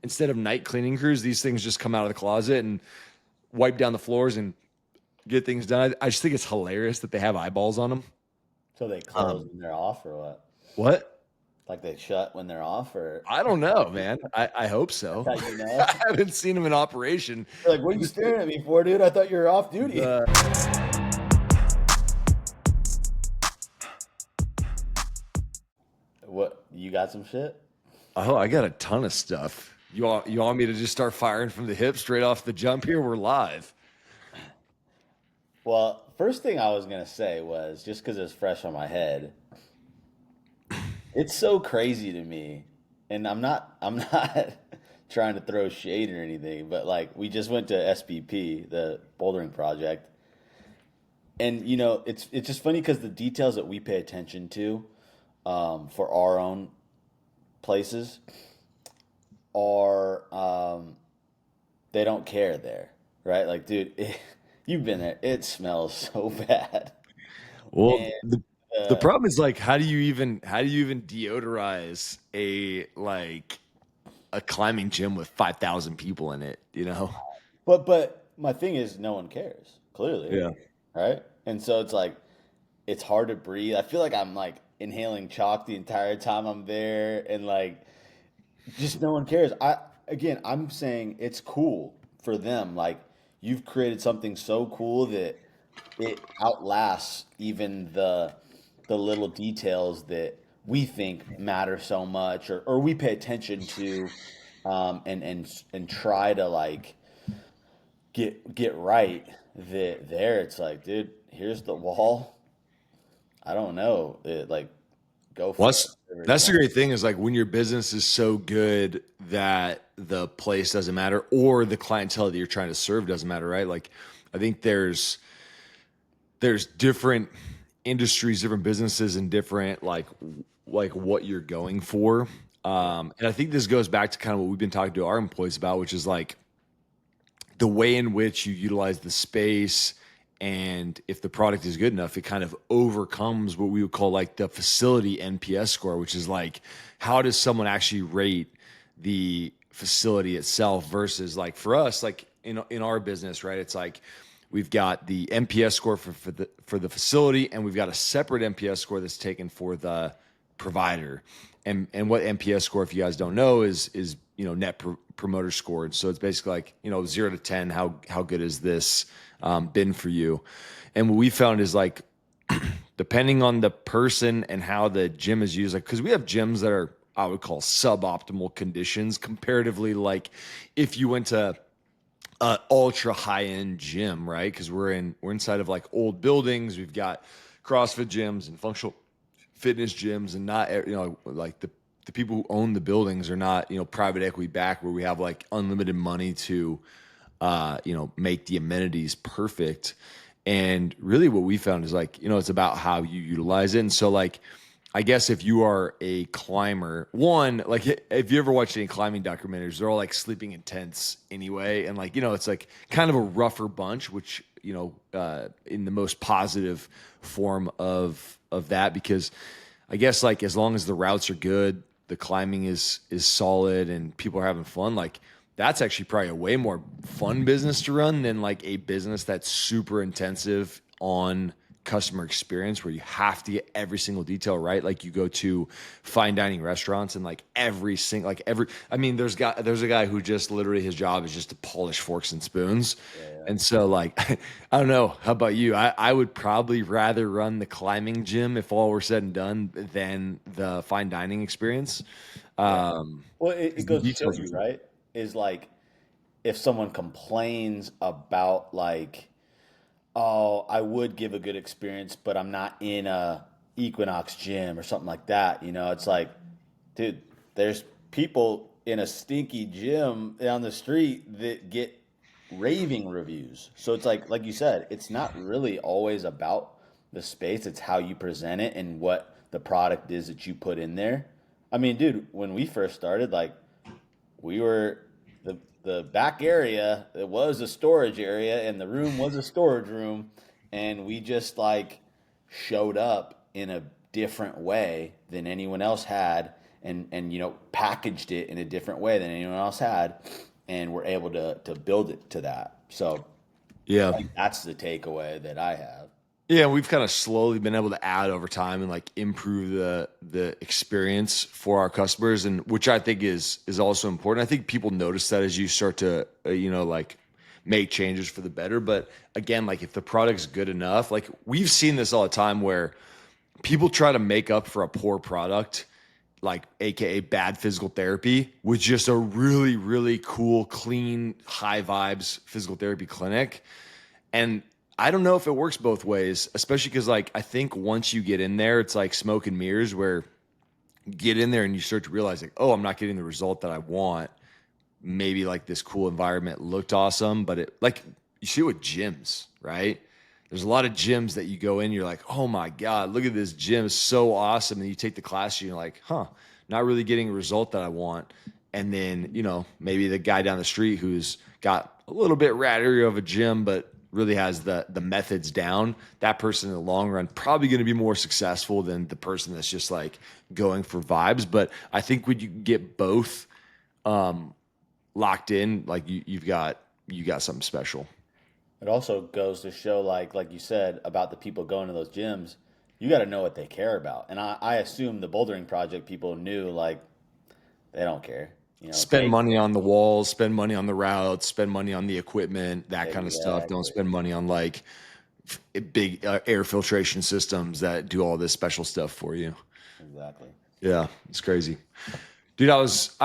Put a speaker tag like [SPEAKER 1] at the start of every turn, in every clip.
[SPEAKER 1] instead of night cleaning crews, these things just come out of the closet and wipe down the floors and get things done. I just think it's hilarious that they have eyeballs on them.
[SPEAKER 2] So they close
[SPEAKER 1] Um,
[SPEAKER 2] when they're off, or what?
[SPEAKER 1] what?
[SPEAKER 2] Like they shut when they're off, or
[SPEAKER 1] I don't know, man. I hope so.
[SPEAKER 2] that's how you know?
[SPEAKER 1] I haven't seen them in operation.
[SPEAKER 2] You're like, what are you staring at me for, dude? I thought you were off duty.
[SPEAKER 1] The
[SPEAKER 2] What? You got some shit?
[SPEAKER 1] Oh, I got a ton of stuff. You want me to just start firing from the hip straight off the jump here? We're live.
[SPEAKER 2] Well, first thing I was gonna say was just because it's fresh on my head. It's so crazy to me, and I'm not trying to throw shade or anything, but like we just went to SBP, the bouldering project, and it's just funny because the details that we pay attention to for our own places are they don't care there, right? Like, dude, you've been there. It smells so bad,
[SPEAKER 1] Well,
[SPEAKER 2] and
[SPEAKER 1] the problem is like how do you even deodorize a climbing gym with 5,000 people in it, you know?
[SPEAKER 2] but my thing is, no one cares, clearly,
[SPEAKER 1] Yeah.
[SPEAKER 2] right? And so it's like it's hard to breathe. I feel like I'm like inhaling chalk the entire time I'm there, and like just no one cares. I'm saying it's cool for them. Like you've created something so cool that it outlasts even the little details that we think matter so much, or we pay attention to, and try to like get right. That there, it's like, dude, here's the wall. I don't know, like go
[SPEAKER 1] Well,
[SPEAKER 2] for it. Whatever you
[SPEAKER 1] that's the
[SPEAKER 2] want.
[SPEAKER 1] great thing is like when your business is so good that the place doesn't matter or the clientele that you're trying to serve doesn't matter, right? Like I think there's different industries, different businesses, and different like what you're going for.
[SPEAKER 2] Yeah.
[SPEAKER 1] And I think this goes back to kind of what we've been talking to our employees about, which is like the way in which you utilize the space, and if the product is good enough, it kind of overcomes what we would call like the facility NPS score, which is like how does someone actually rate the facility itself versus like for us, like in our business, right? It's like we've got the NPS score for the facility, and we've got a separate NPS score that's taken for the provider. And what NPS score, if you guys don't know, is net promoter score. And so it's basically like 0 to 10, how good has this been for you? And what we found is like depending on the person and how the gym is used, like because we have gyms that are I would call suboptimal conditions comparatively, like if you went to ultra high end gym, right? Because we're inside of like old buildings. We've got CrossFit gyms and functional fitness gyms, and not like the people who own the buildings are not private equity backed, where we have like unlimited money to make the amenities perfect. And really what we found is like it's about how you utilize it. And so like I guess if you are a climber, one, like if you ever watched any climbing documentaries, they're all like sleeping in tents anyway. And like, it's like kind of a rougher bunch, which, in the most positive form of that, because I guess like as long as the routes are good, the climbing is solid and people are having fun, like that's actually probably a way more fun business to run than like a business that's super intensive on customer experience, where you have to get every single detail right. Like you go to fine dining restaurants and like I mean there's a guy who just literally his job is just to polish forks and spoons.
[SPEAKER 2] Yeah.
[SPEAKER 1] And so like I don't know, how about you? I would probably rather run the climbing gym if all were said and done than the fine dining experience.
[SPEAKER 2] Yeah.
[SPEAKER 1] um
[SPEAKER 2] Well, it
[SPEAKER 1] 'Cause the
[SPEAKER 2] goes to show
[SPEAKER 1] details
[SPEAKER 2] you,
[SPEAKER 1] are
[SPEAKER 2] right? Is like if someone complains about like, oh, I would give a good experience, but I'm not in a Equinox gym or something like that. It's like, dude, there's people in a stinky gym down the street that get raving reviews. So it's like you said, it's not really always about the space, it's how you present it and what the product is that you put in there. I mean, dude, when we first started, like we were the back area, it was a storage area and the room was a storage room, and we just like showed up in a different way than anyone else had, and packaged it in a different way than anyone else had, and we're able to build it to that. So
[SPEAKER 1] Yeah.
[SPEAKER 2] I think that's the takeaway that I have.
[SPEAKER 1] Yeah, we've kind of slowly been able to add over time and like improve the experience for our customers, and which I think is also important. I think people notice that as you start to like make changes for the better. But again, like if the product's good enough, like we've seen this all the time where people try to make up for a poor product, like AKA bad physical therapy, with just a really, really cool, clean, high vibes physical therapy clinic. And I don't know if it works both ways, especially because like I think once you get in there, it's like smoke and mirrors where you get in there and you start to realize like, oh, I'm not getting the result that I want. Maybe like this cool environment looked awesome, but it like you see it with gyms, right? There's a lot of gyms that you go in, you're like, oh my God, look at this gym, it's so awesome. And you take the class, and you're like, huh, not really getting a result that I want. And then, maybe the guy down the street who's got a little bit rattier of a gym, but really has the methods down, that person in the long run probably going to be more successful than the person that's just like going for vibes. But I think when you get both locked in, like you got something special.
[SPEAKER 2] It also goes to show, like you said about the people going to those gyms, you got to know what they care about. And I assume the bouldering project people knew, like, they don't care.
[SPEAKER 1] Spend money on the walls, spend money on the routes, spend money on the equipment, that kind of stuff. Don't
[SPEAKER 2] Exactly.
[SPEAKER 1] spend money on like big air filtration systems that do all this special stuff for you.
[SPEAKER 2] Exactly.
[SPEAKER 1] Yeah, it's crazy. Dude, I was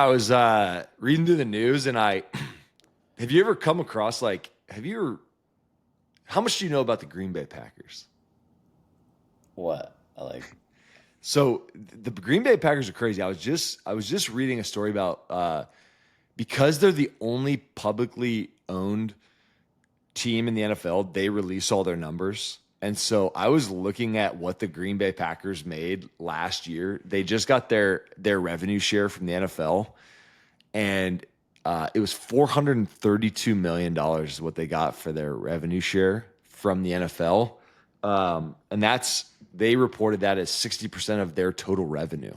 [SPEAKER 1] reading through the news, and I have you ever come across like how much do you know about the Green Bay Packers?
[SPEAKER 2] What? I like.
[SPEAKER 1] So the Green Bay Packers are crazy. I was just reading a story about because they're the only publicly owned team in the NFL, they release all their numbers. And so I was looking at what the Green Bay Packers made last year. They just got their revenue share from the NFL, and it was $432 million is what they got for their revenue share from the NFL. And they reported that as 60% of their total revenue.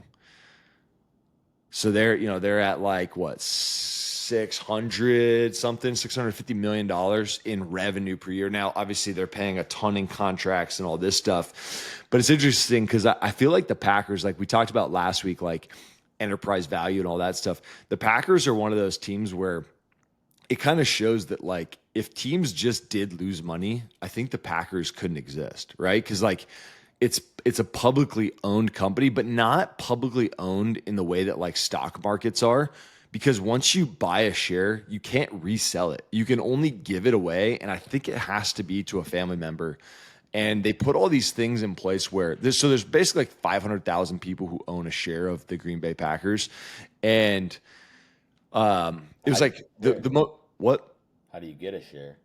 [SPEAKER 1] So they're at like what 650 million dollars in revenue per year. Now, obviously they're paying a ton in contracts and all this stuff, but it's interesting because I feel like the Packers, like we talked about last week, like enterprise value and all that stuff. The Packers are one of those teams where it kind of shows that like if teams just did lose money, I think the Packers couldn't exist, right? Because like it's a publicly owned company, but not publicly owned in the way that like stock markets are. Because once you buy a share, you can't resell it. You can only give it away, and I think it has to be to a family member. And they put all these things in place where there's basically like 500,000 people who own a share of the Green Bay Packers, and it was like what
[SPEAKER 2] How do you get a share?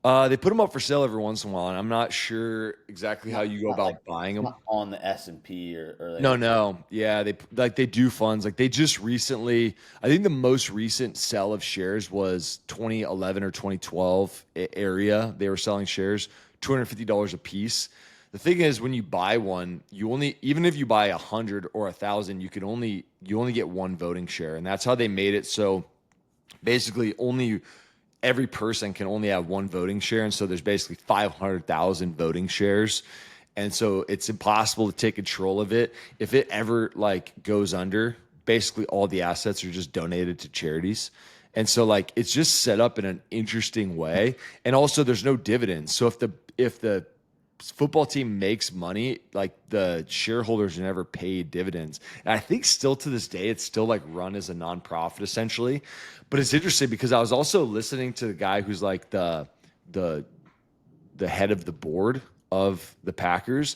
[SPEAKER 1] they put them up for sale every once in a while, and I'm not sure exactly how you go about buying them.
[SPEAKER 2] Not on the S&P or like.
[SPEAKER 1] No, yeah, they do funds. Like they just recently, I think the most recent sell of shares was 2011 or 2012 area. They were selling shares $250 a piece. The thing is, when you buy one, even if you buy 100 or 1,000, you only get one voting share, and that's how they made it. So basically, only every person can only have one voting share, and so there's basically 500,000 voting shares. And so it's impossible to take control of it. If it ever like goes under, basically all the assets are just donated to charities. And so like it's just set up in an interesting way. And also there's no dividends. So if the football team makes money, like the shareholders are never paid dividends. And I think still to this day, it's still like run as a nonprofit essentially. But it's interesting because I was also listening to the guy who's like the head of the board of the Packers,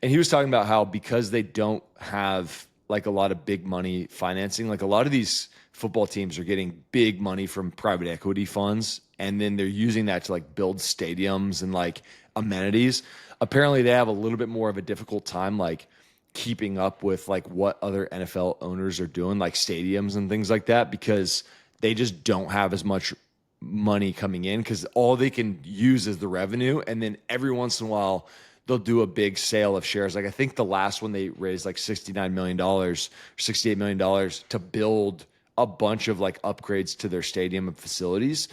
[SPEAKER 1] and he was talking about how because they don't have like a lot of big money financing, like a lot of these football teams are getting big money from private equity funds, and then they're using that to like build stadiums and like amenities. Apparently they have a little bit more of a difficult time like keeping up with like what other NFL owners are doing, like stadiums and things like that, because they just don't have as much money coming in because all they can use is the revenue. And then every once in a while, they'll do a big sale of shares. Like I think the last one they raised like $69 million, or $68 million to build a bunch of like upgrades to their stadium and facilities.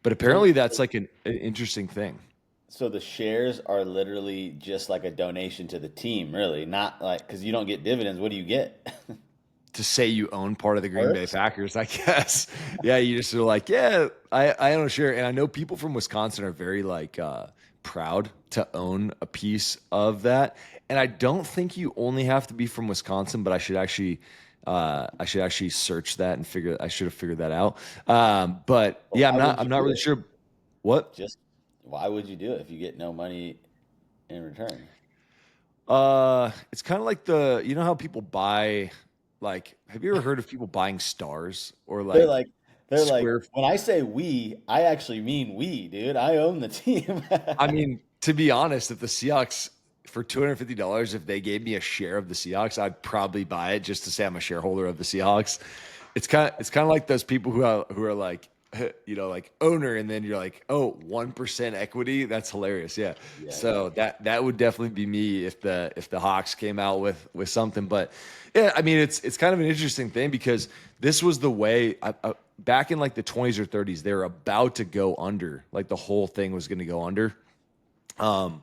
[SPEAKER 1] But
[SPEAKER 2] So,
[SPEAKER 1] apparently that's like an interesting thing.
[SPEAKER 2] so the shares are literally just like a donation to the team, really, not like because you don't get dividends. What do you get?
[SPEAKER 1] To say you own part of the Green Bay
[SPEAKER 2] Perks?
[SPEAKER 1] Packers, I guess. Yeah, you just are like, yeah, I don't share. And I know people from Wisconsin are very like proud to own a piece of that. And I don't think you only have to be from Wisconsin, but I should actually search that and figure. I should have figured that out. But
[SPEAKER 2] But
[SPEAKER 1] yeah,
[SPEAKER 2] why would
[SPEAKER 1] I'm
[SPEAKER 2] you
[SPEAKER 1] not
[SPEAKER 2] do
[SPEAKER 1] really
[SPEAKER 2] it?
[SPEAKER 1] sure what.
[SPEAKER 2] Just why would you do it if you get no money in return?
[SPEAKER 1] It's kind of like the you know how people buy like. Have you ever heard of people buying stars or
[SPEAKER 2] They're
[SPEAKER 1] like
[SPEAKER 2] like, they're like,
[SPEAKER 1] square?
[SPEAKER 2] when I say we, I actually mean we, dude. I own the team.
[SPEAKER 1] I mean, to be honest, if the Seahawks for $250, if they gave me a share of the Seahawks, I'd probably buy it just to say I'm a shareholder of the Seahawks. It's kind of like those people who are like like owner, and then you're like, oh, 1% equity. That's hilarious. Yeah.
[SPEAKER 2] Yeah, yeah.
[SPEAKER 1] So that would definitely be me if the Hawks came out with something. But yeah, I mean, it's kind of an interesting thing because this was the way back in like the 20s or 30s, they were about to go under. Like the whole thing was going to go under. Um,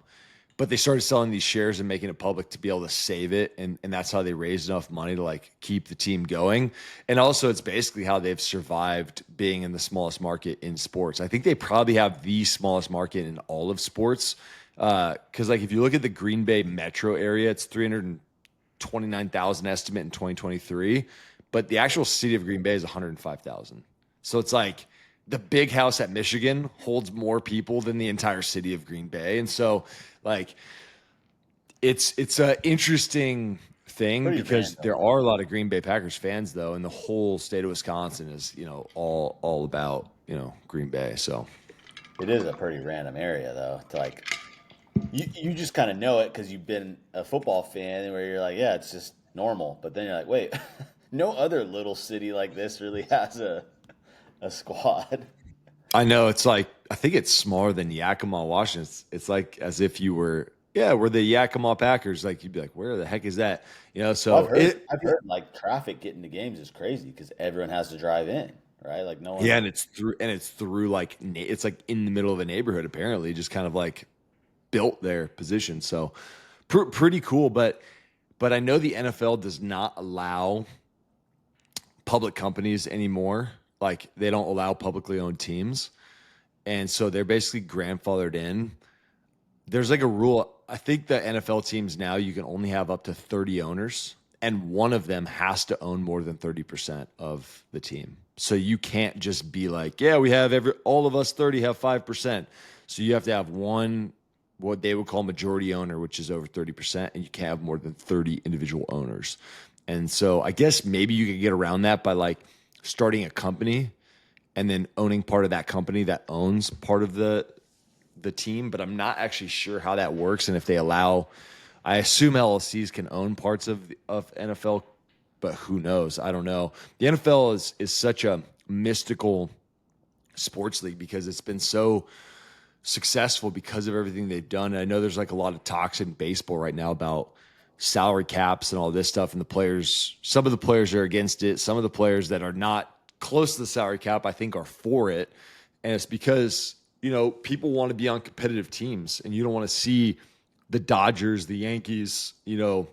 [SPEAKER 1] but they started selling these shares and making it public to be able to save it, and that's how they raised enough money to like keep the team going. And also, it's basically how they've survived being in the smallest market in sports. I think they probably have the smallest market in all of sports. Because like if you look at the Green Bay metro area, it's 329,000 estimate in 2023, but the actual city of Green Bay is 105,000. So it's like the big house at Michigan holds more people than the entire city of Green Bay. And so like it's a interesting thing
[SPEAKER 2] Pretty
[SPEAKER 1] because
[SPEAKER 2] random.
[SPEAKER 1] there are a lot of Green Bay Packers fans though, and the whole state of Wisconsin is, all about, Green Bay. So
[SPEAKER 2] It is a pretty random area, though. To like, you just kind of know it because you've been a football fan, where you're like, yeah, it's just normal. But then you're like, wait, no other little city like this really has a squad.
[SPEAKER 1] I know it's like I think it's smaller than Yakima, Washington. It's like as if you were we're the Yakima Packers. Like you'd be like, where the heck is that?
[SPEAKER 2] Well,
[SPEAKER 1] So
[SPEAKER 2] I've heard like traffic getting to games is crazy because everyone has to drive in, right? Like no
[SPEAKER 1] yeah,
[SPEAKER 2] one.
[SPEAKER 1] and it's through like it's like in the middle of a neighborhood apparently, just kind of like built their position. So pretty cool, but I know the NFL does not allow public companies anymore. Like they don't allow publicly owned teams. And so they're basically grandfathered in. There's like a rule. I think the NFL teams now you can only have up to 30 owners, and one of them has to own more than 30% of the team. So you can't just be like, yeah, we have all of us 30 have 5%. So you have to have one what they would call majority owner, which is over 30%, and you can't have more than 30 individual owners. And so I guess maybe you could get around that by like starting a company and then owning part of that company that owns part of the team, but I'm not actually sure how that works and if they allow. I assume LLCs can own parts of NFL, but who knows? I don't know. The NFL is such a mystical sports league because it's been so successful because of everything they've done. And I know there's like a lot of talks in baseball right now about salary caps and all this stuff, and the players. Some of the players are against it. Some of the players that are not close to the salary cap, I think, are for it. And it's because, people want to be on competitive teams and you don't want to see the Dodgers, the Yankees, the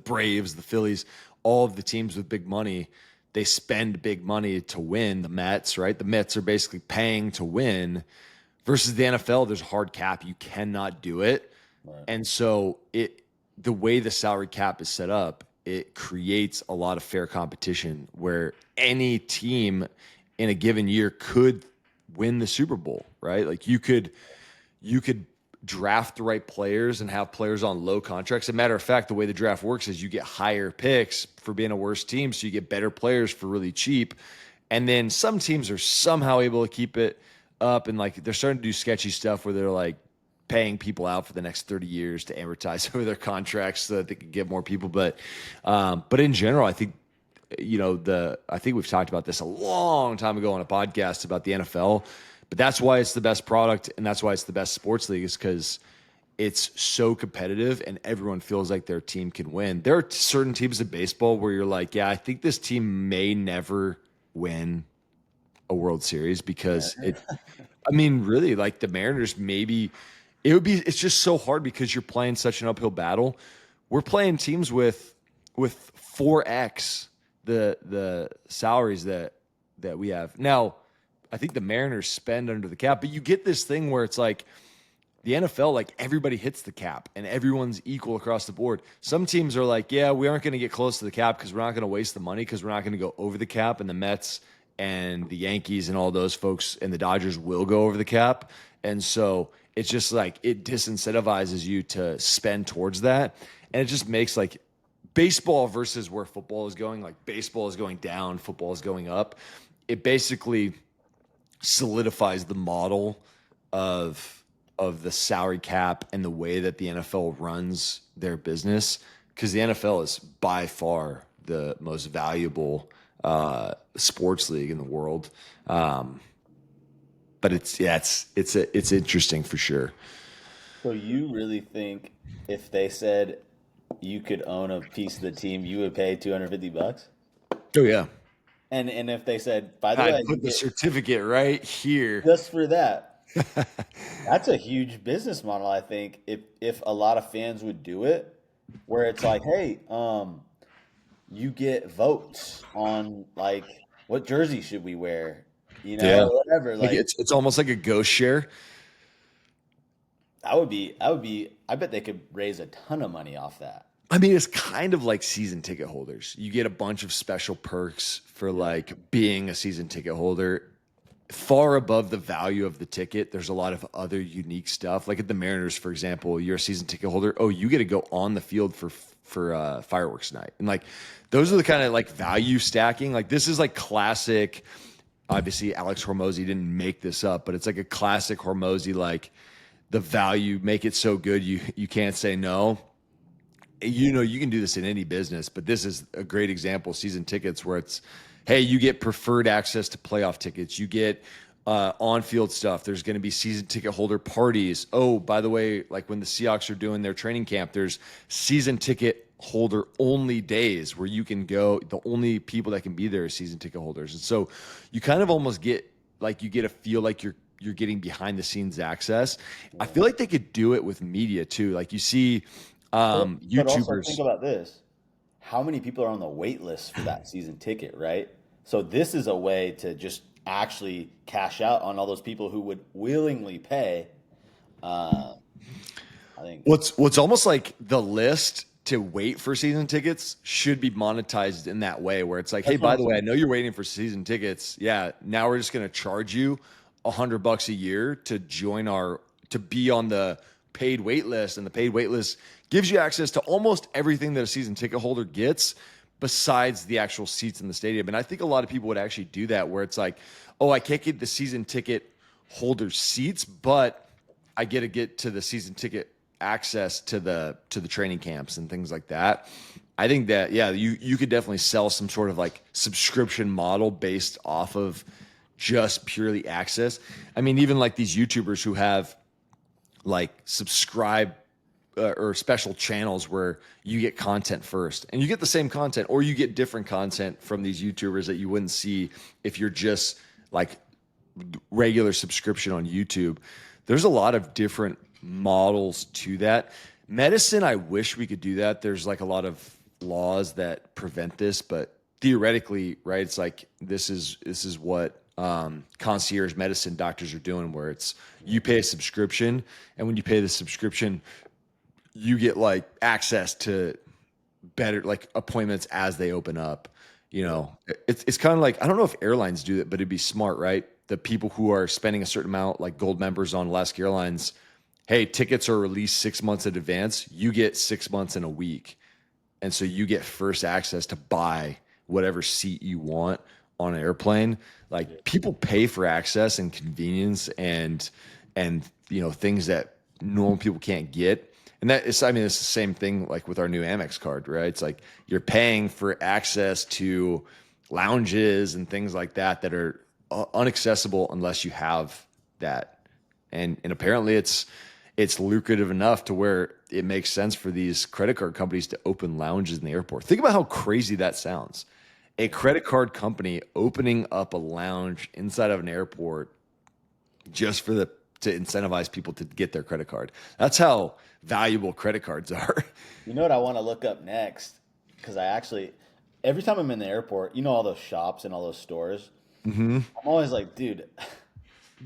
[SPEAKER 1] Braves, the Phillies, all of the teams with big money. They spend big money to win. The Mets, right? The Mets are basically paying to win versus the NFL. There's a hard cap. You cannot do it.
[SPEAKER 2] Right.
[SPEAKER 1] And so the way the salary cap is set up, it creates a lot of fair competition where any team in a given year could win the Super Bowl, right? Like you could draft the right players and have players on low contracts. As a matter of fact, the way the draft works is you get higher picks for being a worse team, so you get better players for really cheap. And then some teams are somehow able to keep it up, and like they're starting to do sketchy stuff where they're like paying people out for the next 30 years to amortize over their contracts so that they can get more people. But in general, I think I think we've talked about this a long time ago on a podcast about the NFL, but that's why it's the best product and that's why it's the best sports league is because it's so competitive and everyone feels like their team can win. There are certain teams in baseball where you're like, yeah, I think this team may never win a World Series because
[SPEAKER 2] Mariner.
[SPEAKER 1] I mean, really, like the Mariners, maybe it's just so hard because you're playing such an uphill battle. We're playing teams with 4x the salaries that we have. Now, I think the Mariners spend under the cap, but you get this thing where it's like the NFL, like everybody hits the cap and everyone's equal across the board. Some teams are like, yeah, we aren't going to get close to the cap because we're not going to waste the money because we're not going to go over the cap. And the Mets and the Yankees and all those folks and the Dodgers will go over the cap. And so it's just like it disincentivizes you to spend towards that. And it just makes like baseball versus where football is going, like baseball is going down, football is going up. It basically solidifies the model of the salary cap and the way that the NFL runs their business because the NFL is by far the most valuable sports league in the world. But it's interesting for sure.
[SPEAKER 2] So you really think if they said you could own a piece of the team, you would pay $250?
[SPEAKER 1] Oh yeah,
[SPEAKER 2] And if they said, by the way,
[SPEAKER 1] I'd
[SPEAKER 2] you
[SPEAKER 1] put the
[SPEAKER 2] get
[SPEAKER 1] certificate right here.
[SPEAKER 2] just for that, that's a huge business model, I think, if a lot of fans would do it, where it's like, hey, you get votes on like what jersey should we wear,
[SPEAKER 1] Yeah,
[SPEAKER 2] or whatever.
[SPEAKER 1] like
[SPEAKER 2] Like
[SPEAKER 1] it's almost like a ghost share.
[SPEAKER 2] I bet they could raise a ton of money off that.
[SPEAKER 1] I mean, it's kind of like season ticket holders. You get a bunch of special perks for like being a season ticket holder. Far above the value of the ticket, there's a lot of other unique stuff. Like at the Mariners, for example, you're a season ticket holder. Oh, you get to go on the field for fireworks night, and like those are the kind of like value stacking. Like this is like classic. Obviously, Alex Hormozy didn't make this up, but it's like a classic Hormozy. Like the value, make it so good you can't say no. You can do this in any business, but this is a great example. Season tickets where it's, hey, you get preferred access to playoff tickets. You get on-field stuff. There's going to be season ticket holder parties. Oh, by the way, like when the Seahawks are doing their training camp, there's season ticket holder only days where you can go. The only people that can be there are season ticket holders. And so you kind of almost get like you get a feel like you're getting behind the scenes access. I feel like they could do it with media too. Like you see
[SPEAKER 2] But also think
[SPEAKER 1] YouTubers.
[SPEAKER 2] about this. How many people are on the wait list for that season ticket, right? So this is a way to just actually cash out on all those people who would willingly pay. Uh, I think.
[SPEAKER 1] What's almost like the list to wait for season tickets should be monetized in that way, where it's like, hey,
[SPEAKER 2] That's what
[SPEAKER 1] by
[SPEAKER 2] I'm
[SPEAKER 1] the way, I
[SPEAKER 2] saying.
[SPEAKER 1] know you're waiting for season tickets. Yeah, now we're just going to charge you $100 a year to join to be on the paid wait list, and the paid wait list gives you access to almost everything that a season ticket holder gets, besides the actual seats in the stadium. And I think a lot of people would actually do that, where it's like, oh, I can't get the season ticket holder seats, but I get to get to the season ticket access to the training camps and things like that. I think that yeah, you could definitely sell some sort of like subscription model based off of just purely access. I mean, even like these YouTubers who have like subscribe or special channels where you get content first and you get the same content or you get different content from these YouTubers that you wouldn't see if you're just like regular subscription on YouTube. There's a lot of different models to that. Medicine, I wish we could do that. There's like a lot of laws that prevent this, but theoretically, right? It's like this is what concierge medicine doctors are doing, where it's you pay a subscription, and when you pay the subscription, you get like access to better like appointments as they open up. It's kind of like I don't know if airlines do that, but it'd be smart, right? The people who are spending a certain amount, like gold members on Alaska Airlines, hey, tickets are released 6 months in advance. You get 6 months in a week, and so you get first access to buy whatever seat you want on an airplane. Like people pay for access and convenience and things that normal people can't get. And that is, I mean, it's the same thing like with our new Amex card, right? It's like you're paying for access to lounges and things like that are unaccessible unless you have that. And apparently it's lucrative enough to where it makes sense for these credit card companies to open lounges in the airport. Think about how crazy that sounds. A credit card company opening up a lounge inside of an airport just for the to incentivize people to get their credit card. That's how valuable credit cards are.
[SPEAKER 2] You know what I want to look up next? Because I actually, every time I'm in the airport, you know all those shops and all those stores.
[SPEAKER 1] Hmm.
[SPEAKER 2] I'm always like, dude,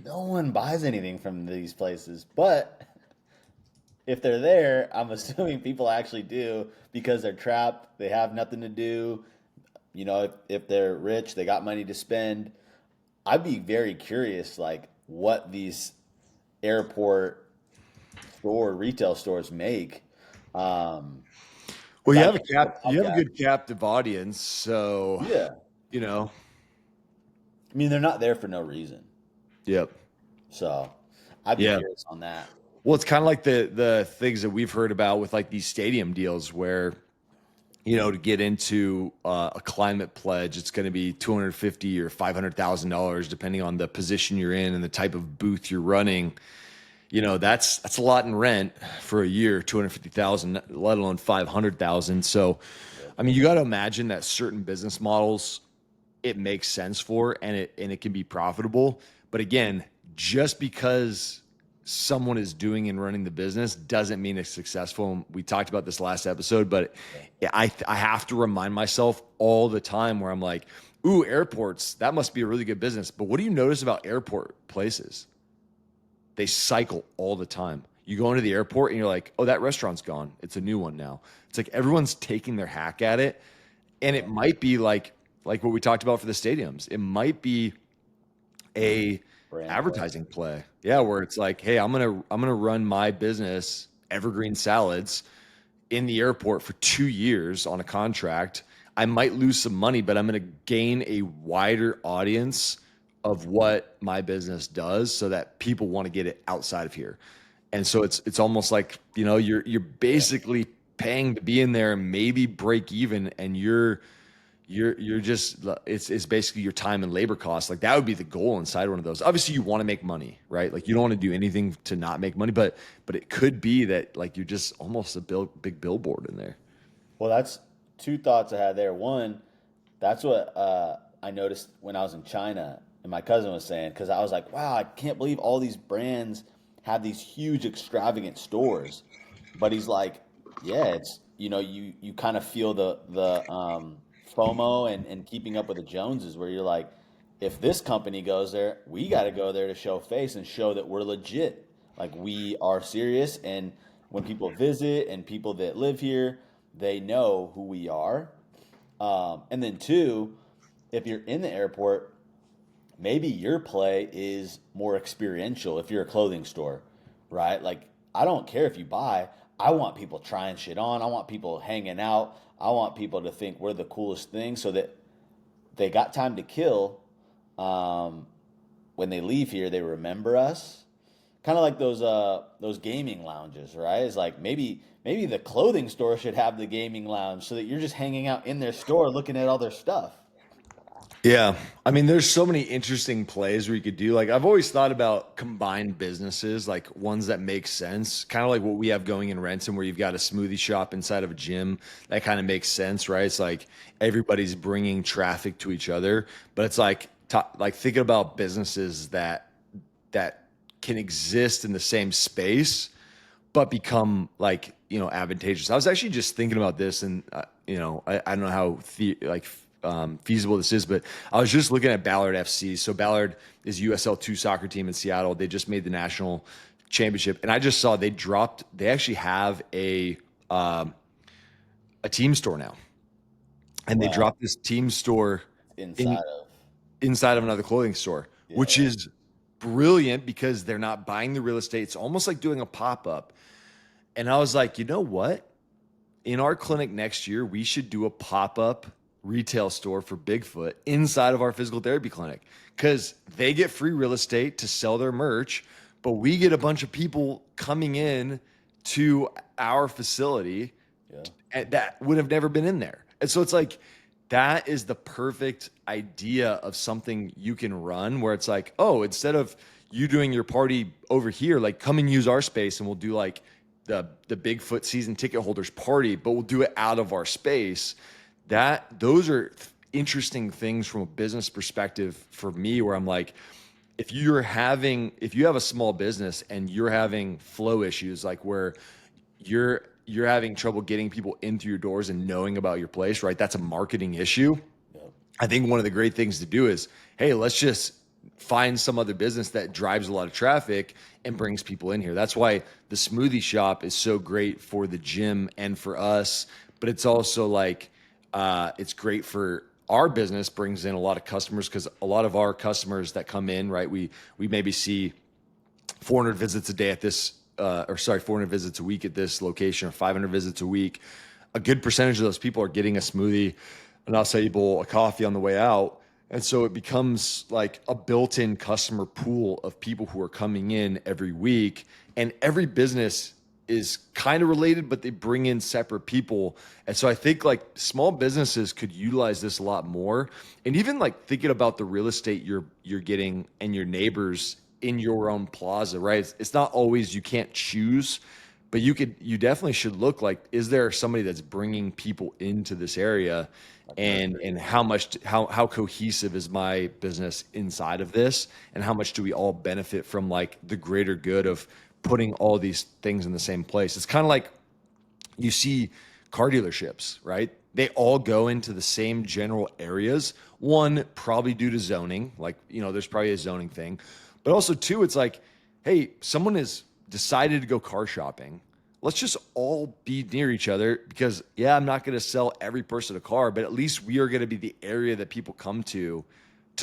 [SPEAKER 2] no one buys anything from these places. But if they're there, I'm assuming people actually do because they're trapped. They have nothing to do. You know, if they're rich, they got money to spend. I'd be very curious, like what these airport store retail stores make. Um,
[SPEAKER 1] Well,
[SPEAKER 2] 'Cause
[SPEAKER 1] you
[SPEAKER 2] I
[SPEAKER 1] have a
[SPEAKER 2] know people
[SPEAKER 1] cap, you
[SPEAKER 2] love
[SPEAKER 1] have a
[SPEAKER 2] that.
[SPEAKER 1] good captive audience, so
[SPEAKER 2] Yeah.
[SPEAKER 1] you know,
[SPEAKER 2] I mean, they're not there for no reason.
[SPEAKER 1] yep,
[SPEAKER 2] So I'd be
[SPEAKER 1] yeah.
[SPEAKER 2] curious on that.
[SPEAKER 1] Well, it's kind of like the things that we've heard about with like these stadium deals where, to get into a climate pledge, it's going to be 250 or $500,000 depending on the position you're in and the type of booth you're running. That's a lot in rent for a year, 250,000, let alone 500,000. So,
[SPEAKER 2] Yep.
[SPEAKER 1] I mean, you got to imagine that certain business models it makes sense for and it can be profitable. But again, just because someone is doing and running the business doesn't mean it's successful. And we talked about this last episode, but I have to remind myself all the time where I'm like, ooh, airports, that must be a really good business. But what do you notice about airport places? They cycle all the time. You go into the airport and you're like, oh, that restaurant's gone. It's a new one now. It's like everyone's taking their hack at it. And it might be like what we talked about for the stadiums. It might be a
[SPEAKER 2] Brand play.
[SPEAKER 1] advertising play. Yeah, where it's like, hey, I'm gonna run my business, Evergreen Salads, in the airport for 2 years on a contract. I might lose some money, but I'm going to gain a wider audience of what my business does so that people want to get it outside of here. And so it's almost like, you're
[SPEAKER 2] Yeah.
[SPEAKER 1] basically paying to be in there and maybe break even and you're just it's basically your time and labor costs. Like that would be the goal inside one of those. Obviously you want to make money, right? Like you don't want to do anything to not make money, but it could be that like you're just almost a big billboard in there.
[SPEAKER 2] Well, that's two thoughts I had there. One, that's what I noticed when I was in China, and my cousin was saying, because I was like, wow, I can't believe all these brands have these huge, extravagant stores. But he's like, yeah, it's you kind of feel the FOMO and keeping up with the Joneses, where you're like, if this company goes there, we got to go there to show face and show that we're legit, like we are serious. And when people visit and people that live here, they know who we are. And then two, if you're in the airport, maybe your play is more experiential if you're a clothing store, right? Like, I don't care if you buy. I want people trying shit on. I want people hanging out. I want people to think we're the coolest thing so that they got time to kill. Um, when they leave here, they remember us. Kind of like those gaming lounges, right? It's like maybe the clothing store should have the gaming lounge so that you're just hanging out in their store looking at all their stuff.
[SPEAKER 1] Yeah. I mean, there's so many interesting plays where you could do. Like, I've always thought about combined businesses, like ones that make sense, kind of like what we have going in Renton, where you've got a smoothie shop inside of a gym. That kind of makes sense, right? It's like everybody's bringing traffic to each other, but it's like, like thinking about businesses that can exist in the same space but become like advantageous. I was actually just thinking about this, and I don't know how feasible this is, but I was just looking at Ballard FC. So Ballard is USL2 soccer team in Seattle. They just made the national championship, and I just saw they actually have a team store now, and they
[SPEAKER 2] Wow.
[SPEAKER 1] dropped this team store in
[SPEAKER 2] Inside of.
[SPEAKER 1] inside of another clothing store, which
[SPEAKER 2] Yeah.
[SPEAKER 1] is brilliant because they're not buying the real estate. It's almost like doing a pop up. And I was like, you know what? In our clinic next year, we should do a pop up retail store for Bigfoot inside of our physical therapy clinic because they get free real estate to sell their merch, but we get a bunch of people coming in to our facility
[SPEAKER 2] Yeah.
[SPEAKER 1] that would have never been in there. And so it's like, that is the perfect idea of something you can run where it's like, oh, instead of you doing your party over here, like come and use our space and we'll do like the Bigfoot season ticket holders party, but we'll do it out of our space. Those are interesting things from a business perspective for me where I'm like, if you have a small business and you're having flow issues, like where you're having trouble getting people in through your doors and knowing about your place, right? That's a marketing issue.
[SPEAKER 2] Yep.
[SPEAKER 1] I think one of the great things to do is, hey, let's just find some other business that drives a lot of traffic and brings people in here. That's why the smoothie shop is so great for the gym and for us, but it's also like it's great for our business, brings in a lot of customers because a lot of our customers that come in, right? We maybe see 400 visits a day at this, 400 visits a week at this location, or 500 visits a week. A good percentage of those people are getting a smoothie, an acai bowl, a coffee on the way out. And so it becomes like a built-in customer pool of people who are coming in every week. And every business is kind of related, but they bring in separate people. And so I think like small businesses could utilize this a lot more. And even like thinking about the real estate you're getting and your neighbors in your own plaza, right? It's not always, you can't choose, but you definitely should look like, is there somebody that's bringing people into this area, and how cohesive is my business inside of this, and how much do we all benefit from like the greater good of putting all these things in the same place? It's kind of like you see car dealerships, right? They all go into the same general areas. One, probably due to zoning, like, there's probably a zoning thing. But also, two, it's like, hey, someone has decided to go car shopping. Let's just all be near each other because, yeah, I'm not going to sell every person a car, but at least we are going to be the area that people come to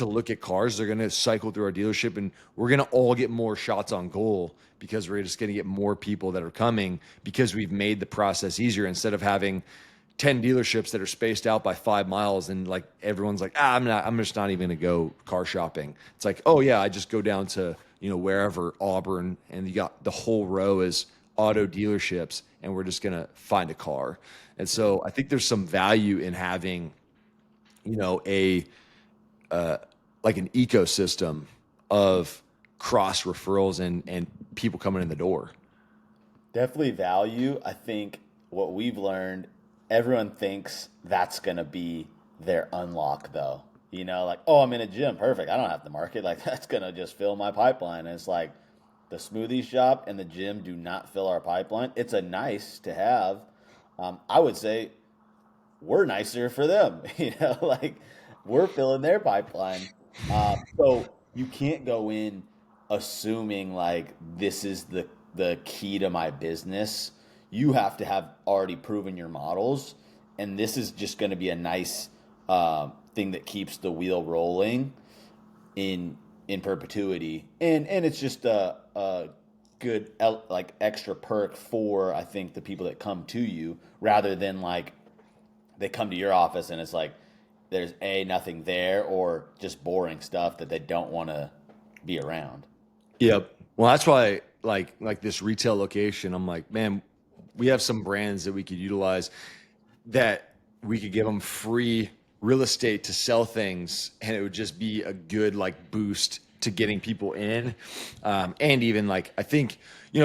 [SPEAKER 1] look at cars. They're going to cycle through our dealership and we're going to all get more shots on goal because we're just going to get more people that are coming because we've made the process easier instead of having 10 dealerships that are spaced out by 5 miles and like everyone's like, I'm just not even going to go car shopping. It's like, oh yeah, I just go down to, wherever, Auburn, and you got the whole row is auto dealerships and we're just going to find a car. And so I think there's some value in having, a like an ecosystem of cross referrals and people coming in the door.
[SPEAKER 2] Definitely value. I think what we've learned, everyone thinks that's going to be their unlock, though. Like, oh, I'm in a gym. Perfect. I don't have to market. Like, that's going to just fill my pipeline. And it's like the smoothie shop and the gym do not fill our pipeline. It's a nice to have. I would say we're nicer for them. Like we're filling their pipeline. So you can't go in assuming like this is the key to my business. You have to have already proven your models, and this is just going to be a nice thing that keeps the wheel rolling in perpetuity, and it's just a good like extra perk for I think the people that come to you rather than like they come to your office and it's like there's nothing there or just boring stuff that they don't want to be around.
[SPEAKER 1] Yep. Well, that's why like this retail location, I'm like, man, we have some brands that we could utilize that we could give them free real estate to sell things, and it would just be a good like boost to getting people in. And even like I think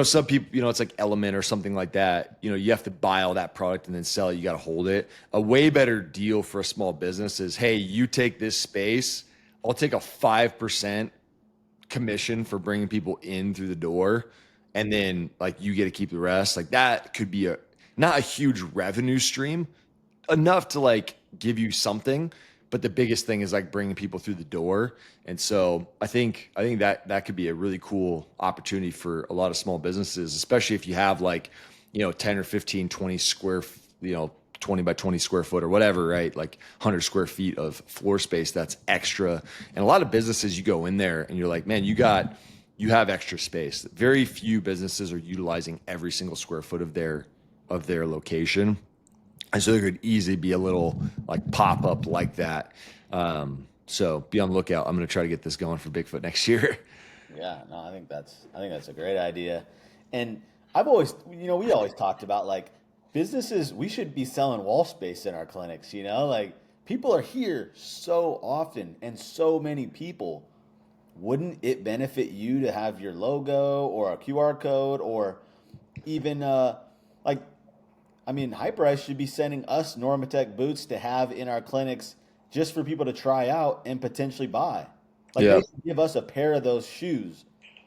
[SPEAKER 1] some people it's like Element or something like that. You have to buy all that product and then sell it. You got to hold it. A way better deal for a small business is, hey, you take this space, I'll take a 5% commission for bringing people in through the door, and then like you get to keep the rest. Like that could be not a huge revenue stream, enough to like give you something, but the biggest thing is like bringing people through the door. And so I think that could be a really cool opportunity for a lot of small businesses, especially if you have like 10 or 15 20 square 20 by 20 square foot or whatever, right? Like 100 square feet of floor space that's extra. And a lot of businesses, you go in there and you're like, man, you have extra space. Very few businesses are utilizing every single square foot of their location. And so there could easily be a little like pop up like that. So be on the lookout. I'm going to try to get this going for Bigfoot next year.
[SPEAKER 2] Yeah, no, I think that's a great idea. And I've always, we always talked about like businesses, we should be selling wall space in our clinics, like people are here so often and so many people. Wouldn't it benefit you to have your logo or a QR code or even like I mean, Hyperice should be sending us Normatec boots to have in our clinics just for people to try out and potentially buy. Like they
[SPEAKER 1] Yeah.
[SPEAKER 2] should give us a pair of those shoes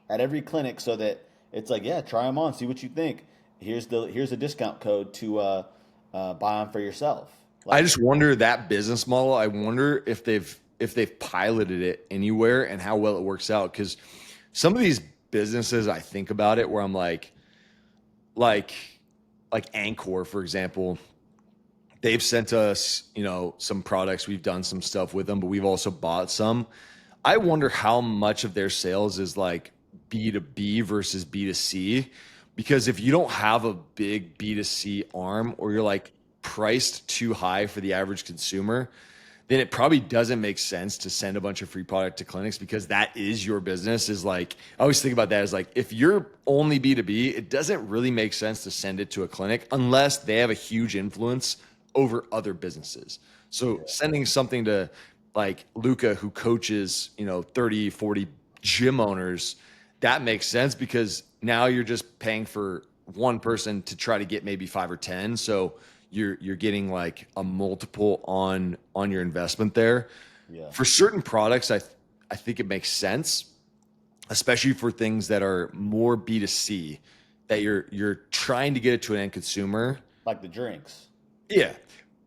[SPEAKER 2] at every clinic so that it's like, yeah, try them on, see what you think. Here's a discount code to buy them for yourself.
[SPEAKER 1] I
[SPEAKER 2] Like,
[SPEAKER 1] just wonder that business model. I wonder if they've piloted it anywhere and how well it works out. Because some of these businesses, I think about it where I'm like like Anchor, for example, they've sent us, some products. We've done some stuff with them, but we've also bought some. I wonder how much of their sales is like B2B versus B2C. Because if you don't have a big B2C arm or you're like priced too high for the average consumer, then it probably doesn't make sense to send a bunch of free product to clinics because that is your business. Is like, I always think about that as like, if you're only B2B, it doesn't really make sense to send it to a clinic unless they have a huge influence over other businesses. So sending something to like Luca, who coaches, 30, 40 gym owners, that makes sense because now you're just paying for one person to try to get maybe 5 or 10. So you're getting like a multiple on your investment there.
[SPEAKER 2] yeah,
[SPEAKER 1] For certain products, I think it makes sense, especially for things that are more B2C, that you're trying to get it to an end consumer.
[SPEAKER 2] like the drinks.
[SPEAKER 1] Yeah.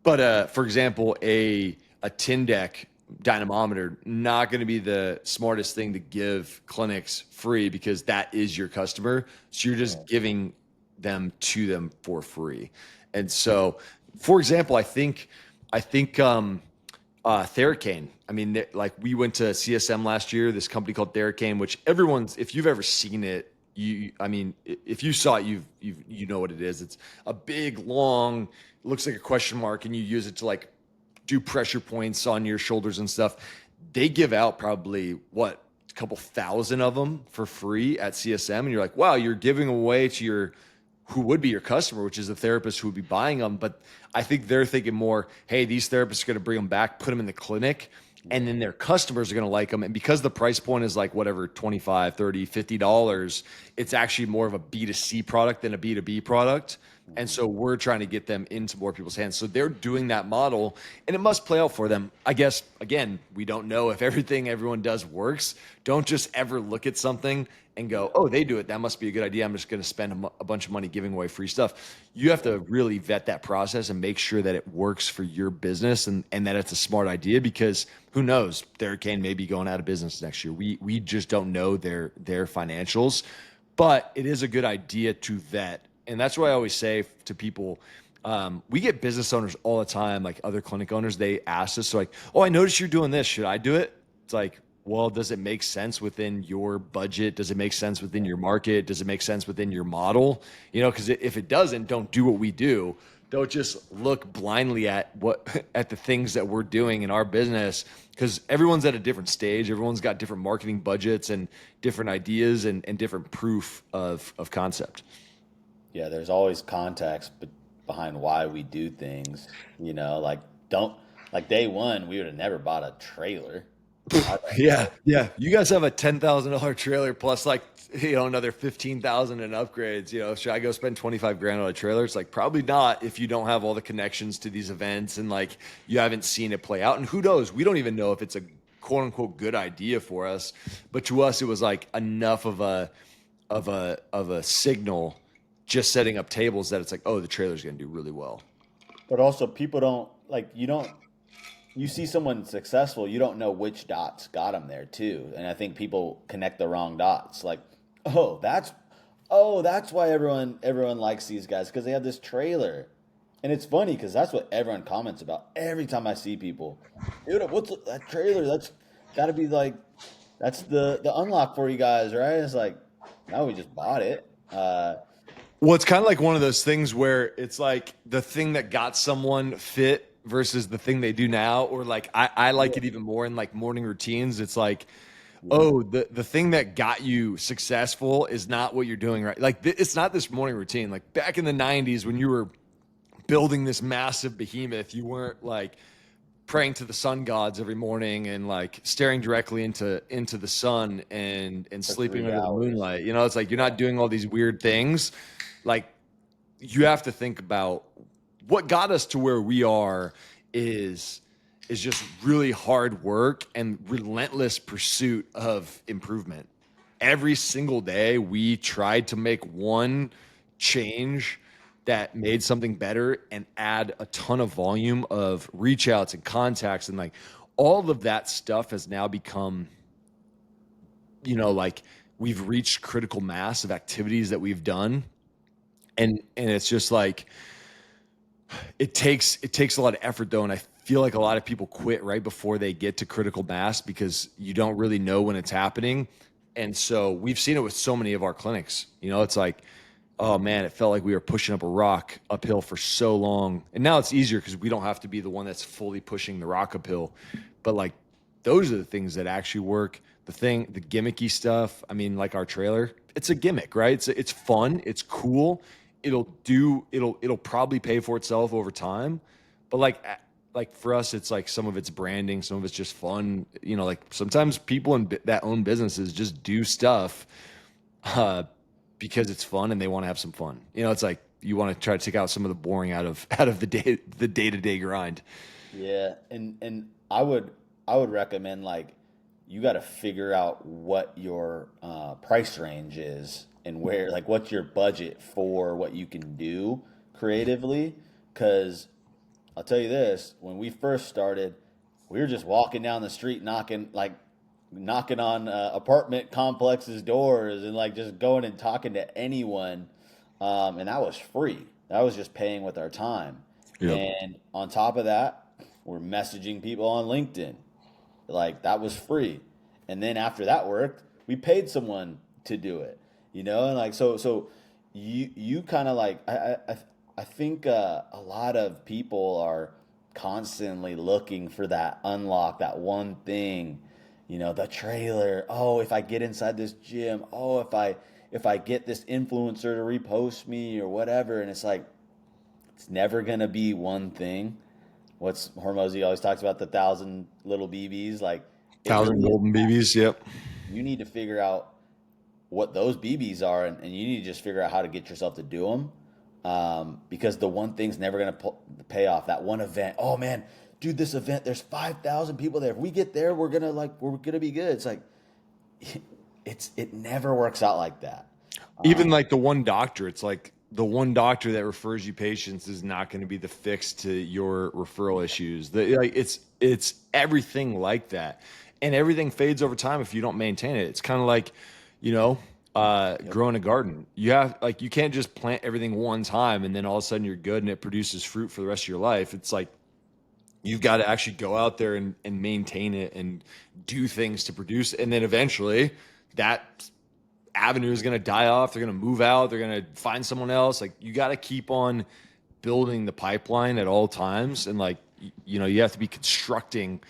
[SPEAKER 1] But for example, a tin deck dynamometer, not going to be the smartest thing to give clinics free because that is your customer. So you're just giving them to them for free. And so, for example, I think Theracane. I mean, like we went to CSM last year, this company called Theracane, which everyone's, if you've ever seen it, I mean, if you saw it, you know what it is. It's a big, long, looks like a question mark, and you use it to like do pressure points on your shoulders and stuff. They give out probably what, a couple thousand of them for free at CSM, and you're like, wow, you're giving away to your who would be your customer, which is the therapist who would be buying them. But I think they're thinking more, hey, these therapists are going to bring them back, put them in the clinic, and then their customers are going to like them. And because the price point is like whatever, 25, 30, $50, it's actually more of a B2C product than a B2B product. And so we're trying to get them into more people's hands. So they're doing that model and it must play out for them. I guess, again, we don't know if everything everyone does works. Don't just ever look at something and go, oh, they do it. That must be a good idea. I'm just going to spend a bunch of money giving away free stuff. You have to really vet that process and make sure that it works for your business and that it's a smart idea because who knows? Theracane may be going out of business next year. We just don't know their financials, but it is a good idea to vet. And that's why I always say to people, we get business owners all the time, like other clinic owners, they ask us, so like, oh, I noticed you're doing this. Should I do it? It's like, well, does it make sense within your budget? Does it make sense within your market? Does it make sense within your model? Because if it doesn't, don't do what we do. Don't just look blindly at at the things that we're doing in our business because everyone's at a different stage. Everyone's got different marketing budgets and different ideas and different proof of concept.
[SPEAKER 2] Yeah, there's always context behind why we do things. Like don't like day one, we would have never bought a trailer.
[SPEAKER 1] Yeah, yeah. You guys have a $10,000 trailer plus like another 15,000 in upgrades. Should I go spend 25 grand on a trailer? It's like probably not if you don't have all the connections to these events and like you haven't seen it play out. And who knows? We don't even know if it's a quote unquote good idea for us. But to us, it was like enough of a signal just setting up tables that it's like, oh, the trailer's going to do really well.
[SPEAKER 2] But also, people don't like you see someone successful, you don't know which dots got them there too. And I think people connect the wrong dots. Like, that's why everyone likes these guys because they have this trailer. And it's funny because that's what everyone comments about every time I see people. Dude, that trailer? That's got to be like that's the unlock for you guys, right? It's like, no, we just bought it.
[SPEAKER 1] Well, it's kind of like one of those things where it's like the thing that got someone fit versus the thing they do now, or like I like it even more in like morning routines. It's like, oh, the thing that got you successful is not what you're doing right. Like it's not this morning routine. Like back in the 90s when you were building this massive behemoth, you weren't like praying to the sun gods every morning and like staring directly into the sun and
[SPEAKER 2] For
[SPEAKER 1] sleeping
[SPEAKER 2] 3
[SPEAKER 1] under the
[SPEAKER 2] hours.
[SPEAKER 1] moonlight. You know, it's like you're not doing all these weird things. Like you have to think about what got us to where we are is just really hard work and relentless pursuit of improvement. Every single day we tried to make one change that made something better and add a ton of volume of reach outs and contacts, and like all of that stuff has now become, you know, like we've reached critical mass of activities that we've done, and it's just like it takes a lot of effort though, and I feel like a lot of people quit right before they get to critical mass because you don't really know when it's happening. And so we've seen it with so many of our clinics. You know, it's like, oh man, it felt like we were pushing up a rock uphill for so long, and now it's easier because we don't have to be the one that's fully pushing the rock uphill. But like those are the things that actually work. The gimmicky stuff, I mean, like our trailer, it's a gimmick, right? It's fun, it's cool. It'll probably pay for itself over time. But like for us, it's like some of it's branding, some of it's just fun. You know, like sometimes people that own businesses just do stuff uh, because it's fun and they want to have some fun. You know, it's like you want to try to take out some of the boring out of the day to day grind.
[SPEAKER 2] Yeah, and I would recommend like you got to figure out what your price range is and where like what's your budget for what you can do creatively. Because I'll tell you this, when we first started, we were just walking down the street knocking on apartment complexes doors and like just going and talking to anyone, and that was free. That was just paying with our time.
[SPEAKER 1] Yep.
[SPEAKER 2] And on top of that, we're messaging people on LinkedIn. Like that was free. And then after that worked, we paid someone to do it. You know, and like so you kind of like I think a lot of people are constantly looking for that unlock, that one thing, you know, the trailer. Oh, if I get inside this gym, oh, if I get this influencer to repost me or whatever, and it's like it's never gonna be one thing. What's Hormozy always talks about, the 1,000 little BBs. Like it
[SPEAKER 1] Thousand
[SPEAKER 2] really is.
[SPEAKER 1] golden BBs. Yep.
[SPEAKER 2] You need to figure out what those BBs are, and you need to just figure out how to get yourself to do them. Because the one thing's never going to pay off. That one event. Oh man, dude, this event. There's 5,000 people there. If we get there, we're gonna be good. It's like it never works out like that.
[SPEAKER 1] Even like the one doctor, it's like the one doctor that refers you patients is not going to be the fix to your referral issues. Like it's everything like that, and everything fades over time if you don't maintain it. It's kind of like, you know,
[SPEAKER 2] Yep.
[SPEAKER 1] growing a garden. You have like you can't just plant everything one time and then all of a sudden you're good and it produces fruit for the rest of your life. It's like you've got to actually go out there and maintain it and do things to produce, and then eventually that avenue is going to die off. They're going to move out. They're going to find someone else. Like you got to keep on building the pipeline at all times. And like, you know, you have to be constructing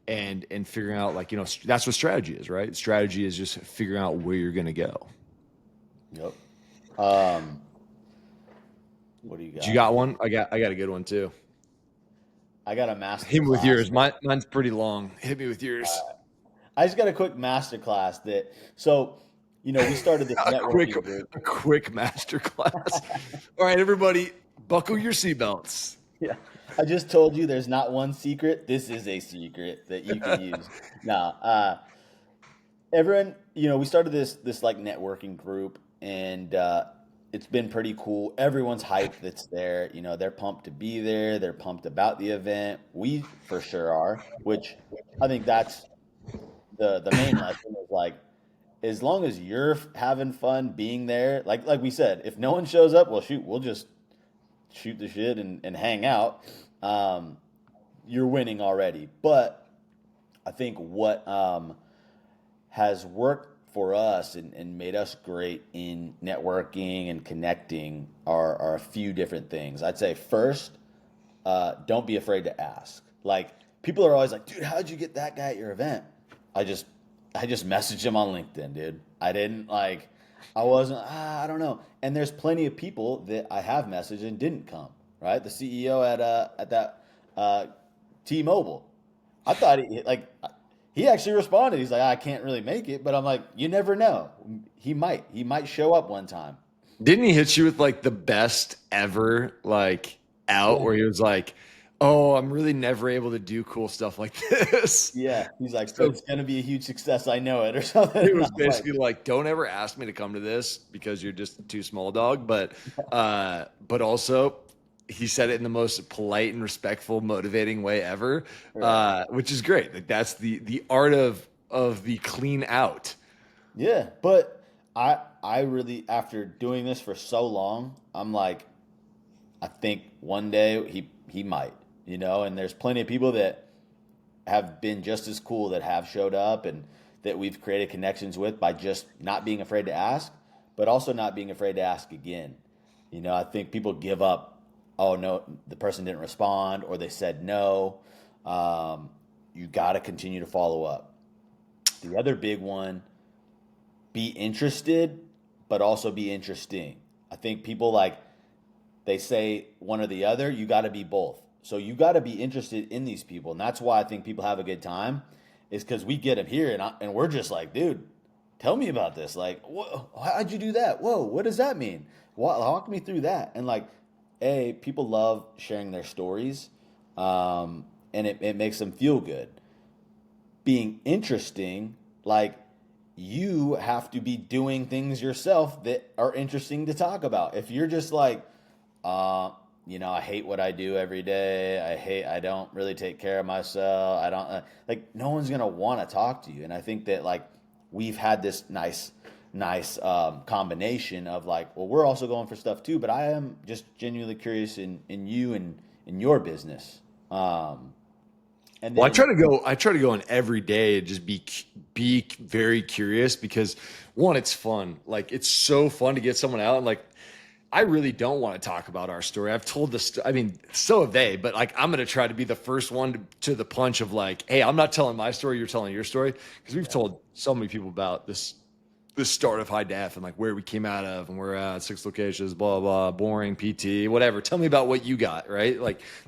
[SPEAKER 1] and figuring out like, you know, that's what strategy is, right? Strategy is just figuring out where you're going to go.
[SPEAKER 2] Yep. Um, what do you
[SPEAKER 1] You
[SPEAKER 2] got?
[SPEAKER 1] got one? I got a good one too.
[SPEAKER 2] I got a
[SPEAKER 1] Hit
[SPEAKER 2] master
[SPEAKER 1] me with
[SPEAKER 2] class.
[SPEAKER 1] yours. Mine's pretty long. Hit me with yours.
[SPEAKER 2] I just got a quick master class that. So, we started this
[SPEAKER 1] A quick,
[SPEAKER 2] networking group.
[SPEAKER 1] a quick master class. All right, everybody, buckle your seatbelts.
[SPEAKER 2] Yeah. I just told you there's not one secret. This is a secret that you can use. Now, everyone, we started this like networking group, and it's been pretty cool. Everyone's hyped that's there. They're pumped to be there. They're pumped about the event. We for sure are, which I think that's the main lesson is like as long as you're having fun being there, like we said, if no one shows up, well, shoot, we'll just shoot the shit and hang out. Um, you're winning already. But I think what has worked for us and made us great in networking and connecting are a few different things. I'd say first, don't be afraid to ask. Like people are always like, dude, how'd you get that guy at your event? I just I just messaged him on LinkedIn, dude. I didn't like I wasn't I don't know. And there's plenty of people that I have messaged and didn't come, right? The CEO at that T-Mobile. I thought he actually responded. He's like, I can't really make it, but I'm like, you never know. He might show up one time.
[SPEAKER 1] Didn't he hit you with like the best ever like out
[SPEAKER 2] Yeah.
[SPEAKER 1] where he was like, "Oh, I'm really never able to do cool stuff like this."
[SPEAKER 2] Yeah. He's like, but
[SPEAKER 1] So
[SPEAKER 2] it's going to be a huge success. I know it or something.
[SPEAKER 1] it
[SPEAKER 2] And I
[SPEAKER 1] was
[SPEAKER 2] was like,
[SPEAKER 1] basically like, "Don't ever ask me to come to this because you're just too small, dog." But also he said it in the most polite and respectful, motivating way ever,
[SPEAKER 2] right.
[SPEAKER 1] which is great. Like that's the art of the clean out.
[SPEAKER 2] Yeah. But I really, after doing this for so long, I'm like, I think one day he might, and there's plenty of people that have been just as cool that have showed up and that we've created connections with by just not being afraid to ask, but also not being afraid to ask again. I think people give up. Oh no, the person didn't respond, or they said no. You got to continue to follow up. The other big one: be interested, but also be interesting. I think people they say one or the other. You got to be both. So you got to be interested in these people, and that's why I think people have a good time, is because we get them here, and we're just like, dude, tell me about this. Like, how'd you do that? Whoa, what does that mean? Walk me through that. And people love sharing their stories, and it makes them feel good. Being interesting, you have to be doing things yourself that are interesting to talk about. If you're just like, uh, I hate what I do every day. I don't really take care of myself. I don't no one's gonna want to talk to you. And I think that we've had this nice combination of well, we're also going for stuff too, but I am just genuinely curious in you and in your business. And
[SPEAKER 1] Well,
[SPEAKER 2] then
[SPEAKER 1] I try to go in every day and just be very curious because one, it's fun. Like it's so fun to get someone out and I really don't want to talk about our story. I've told this. I mean, so have they. But I'm going to try to be the first one to the punch of hey, I'm not telling my story. You're telling your story because we've told so many people about this start of high def and where we came out of and we're at 6 locations, blah blah, boring PT, whatever. Tell me about what you got, right?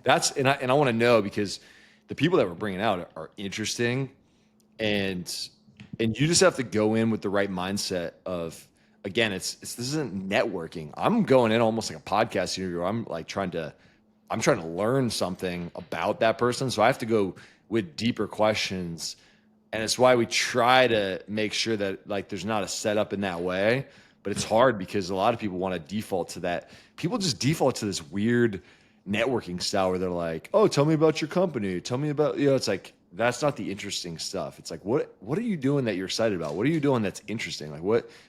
[SPEAKER 1] That's and I want to know because the people that we're bringing out are interesting and you just have to go in with the right mindset of again it's this isn't networking. I'm going in almost like a podcast interview. I'm trying to learn something about that person, so I have to go with deeper questions, and it's why we try to make sure that there's not a setup in that way. But it's hard because a lot of people want to default to that. People just default to this weird networking style where they're like, "Oh, tell me about your company. Tell me about," it's that's not the interesting stuff. It's what are you doing that you're excited about? What are you doing that's interesting?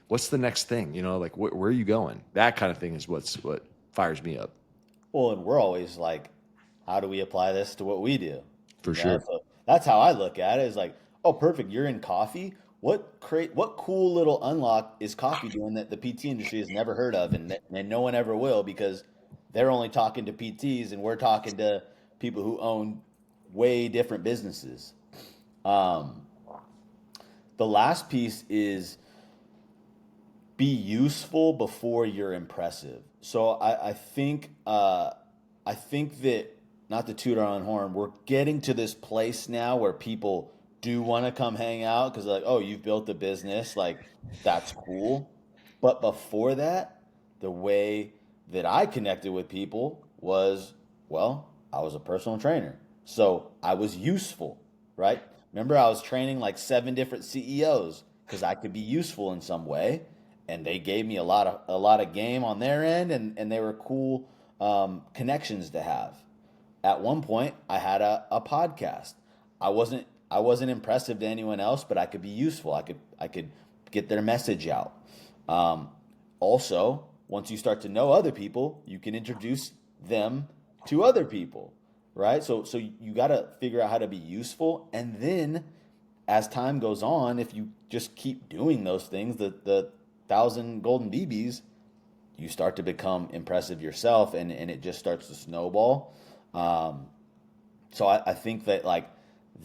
[SPEAKER 1] What's the next thing? Where are you going? That kind of thing is what fires me up
[SPEAKER 2] well, and we're always like, how do we apply this to what we do?
[SPEAKER 1] for sure.
[SPEAKER 2] So that's how I look at it. Is oh, perfect. You're in coffee. What cool little unlock is coffee doing that the PT industry has never heard of, and no one ever will because they're only talking to PTs and we're talking to people who own way different businesses. Um, the last piece is be useful before you're impressive. So I think that, not to toot our own horn, we're getting to this place now where people do want to come hang out because oh, you've built a business, that's cool. But before that, the way that I connected with people was, well, I was a personal trainer, so I was useful, right? Remember, I was training 7 different CEOs because I could be useful in some way, and they gave me a lot of game on their end, and they were cool connections to have. At one point, I had a podcast. I wasn't impressive to anyone else, but I could be useful. I could get their message out. Um, Also, once you start to know other people, you can introduce them to other people, right? So you got to figure out how to be useful, and then as time goes on, if you just keep doing those things, the 1,000 golden BBs, you start to become impressive yourself, and it just starts to snowball. Um, so I think that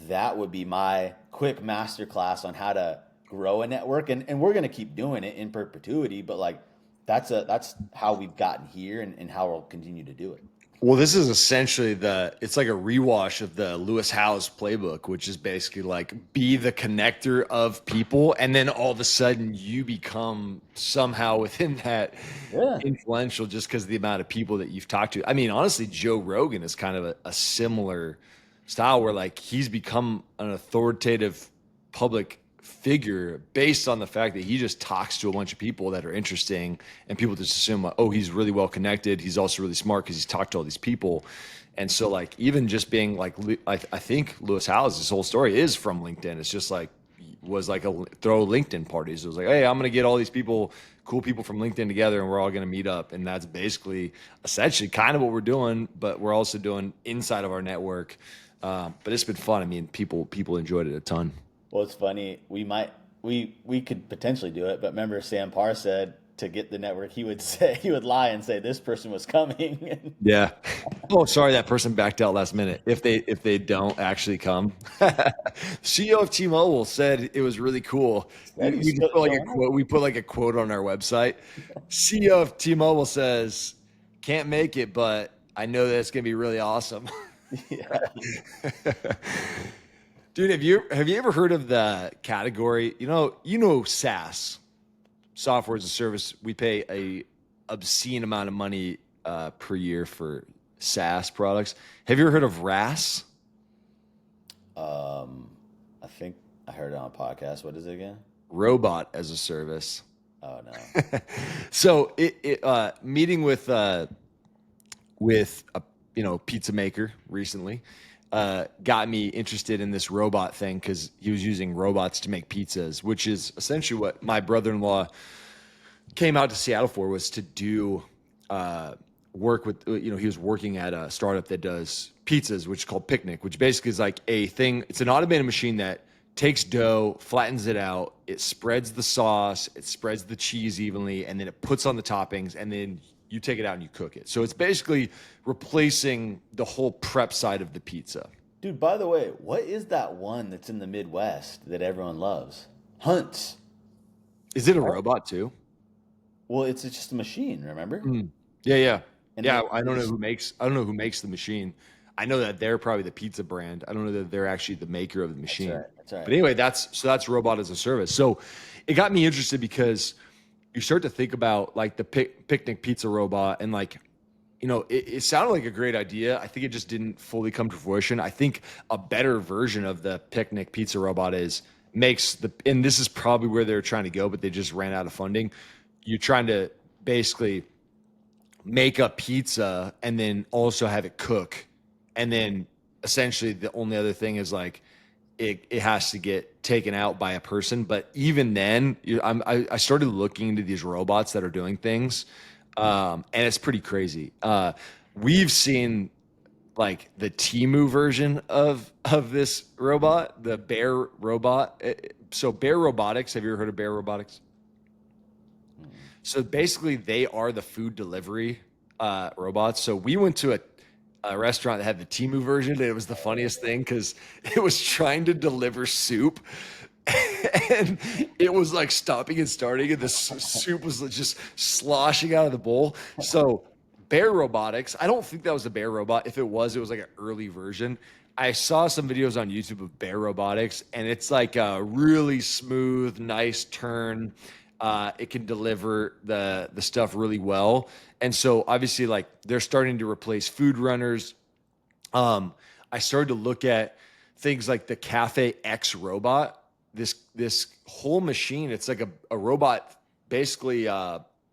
[SPEAKER 2] that would be my quick masterclass on how to grow a network, and we're gonna keep doing it in perpetuity, but that's how we've gotten here, and how we'll continue to do it.
[SPEAKER 1] Well, this is essentially it's like a rewash of the Lewis Howes playbook, which is basically like be the connector of people. And then all of a sudden you become somehow within that
[SPEAKER 2] Yeah.
[SPEAKER 1] influential just because of the amount of people that you've talked to. I mean, honestly, Joe Rogan is kind of a similar style where like he's become an authoritative public figure based on the fact that he just talks to a bunch of people that are interesting and people just assume like, oh, he's really well connected, he's also really smart because he's talked to all these people. And so like even just being like I think Lewis Howes, this whole story is from LinkedIn. It's just like was like a throw LinkedIn parties. It was like, hey, I'm gonna get all these people, cool people from LinkedIn together, and we're all gonna meet up. And that's basically essentially kind of what we're doing, but we're also doing inside of our network. But it's been fun. I mean, people enjoyed it a ton.
[SPEAKER 2] Well, it's funny. We could potentially do it, but remember Sam Parr said to get the network, he would lie and say this person was coming.
[SPEAKER 1] Yeah. Oh, sorry, that person backed out last minute. If they don't actually come, CEO of T-Mobile said it was really cool.
[SPEAKER 2] Said he's
[SPEAKER 1] We just put like a
[SPEAKER 2] showing up.
[SPEAKER 1] quote. We put like a quote on our website. CEO of T-Mobile says, "Can't make it, but I know that it's gonna be really awesome."
[SPEAKER 2] Yeah.
[SPEAKER 1] Dude, have you ever heard of the category? You know SaaS, software as a service. We pay a obscene amount of money per year for SaaS products. Have you ever heard of RaaS?
[SPEAKER 2] I think I heard it on a podcast. What is it again?
[SPEAKER 1] Robot as a service.
[SPEAKER 2] Oh no.
[SPEAKER 1] So meeting with a pizza maker recently got me interested in this robot thing because he was using robots to make pizzas, which is essentially what my brother-in-law came out to Seattle for, was to do work with, he was working at a startup that does pizzas, which is called Picnic, which basically is like a thing. It's an automated machine that takes dough, flattens it out, it spreads the sauce, it spreads the cheese evenly, and then it puts on the toppings, and then you take it out and you cook it. So it's basically replacing the whole prep side of the pizza.
[SPEAKER 2] Dude, by the way, what is that one that's in the Midwest that everyone loves? Hunt's.
[SPEAKER 1] Is it a robot too?
[SPEAKER 2] Well, it's just a machine, remember?
[SPEAKER 1] Mm. Yeah, yeah,
[SPEAKER 2] And
[SPEAKER 1] yeah.
[SPEAKER 2] they,
[SPEAKER 1] I
[SPEAKER 2] they
[SPEAKER 1] don't know
[SPEAKER 2] just
[SPEAKER 1] who makes. I don't know who makes the machine. I know that they're probably the pizza brand. I don't know that they're actually the maker of the
[SPEAKER 2] That's
[SPEAKER 1] machine.
[SPEAKER 2] right. That's right.
[SPEAKER 1] But anyway, that's robot as a service. So it got me interested because you start to think about like the picnic pizza robot, and like it sounded like a great idea. I think it just didn't fully come to fruition. I think a better version of the picnic pizza robot and this is probably where they're trying to go, but they just ran out of funding. You're trying to basically make a pizza and then also have it cook. And then essentially the only other thing is like it has to get taken out by a person. But even then, I started looking into these robots that are doing things, and it's pretty crazy. We've seen like the Timu version of this robot, the Bear robot. So Bear Robotics, have you ever heard of Bear Robotics?
[SPEAKER 2] Mm.
[SPEAKER 1] So basically, they are the food delivery robots. So we went to a restaurant that had the Timu version, and it was the funniest thing because it was trying to deliver soup, and it was like stopping and starting, and the soup was just sloshing out of the bowl. So Bear Robotics, I don't think that was a Bear robot. If it was like an early version. I saw some videos on YouTube of Bear Robotics, and it's like a really smooth, nice turn. It can deliver the stuff really well, and so obviously, like they're starting to replace food runners. I started to look at things like the Cafe X robot. This whole machine, it's like a robot, basically.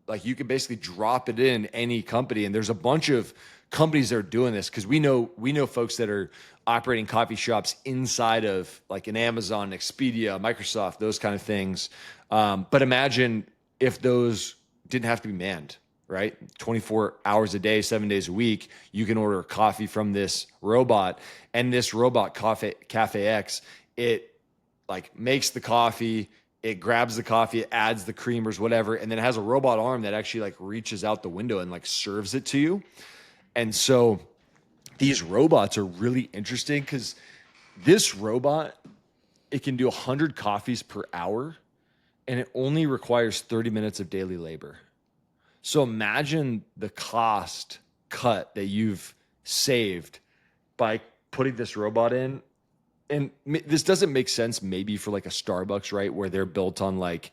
[SPEAKER 1] Like you can basically drop it in any company, and there's a bunch of companies that are doing this because we know folks that are operating coffee shops inside of like an Amazon, Expedia, Microsoft, those kind of things. But imagine if those didn't have to be manned, right? 24 hours a day, 7 days a week, you can order coffee from this robot, and this robot Cafe X, it like makes the coffee, it grabs the coffee, it adds the creamers, whatever, and then it has a robot arm that actually like reaches out the window and like serves it to you. And so these robots are really interesting because this robot, it can do 100 coffees per hour, and it only requires 30 minutes of daily labor. So imagine the cost cut that you've saved by putting this robot in. And this doesn't make sense maybe for like a Starbucks, right? Where they're built on like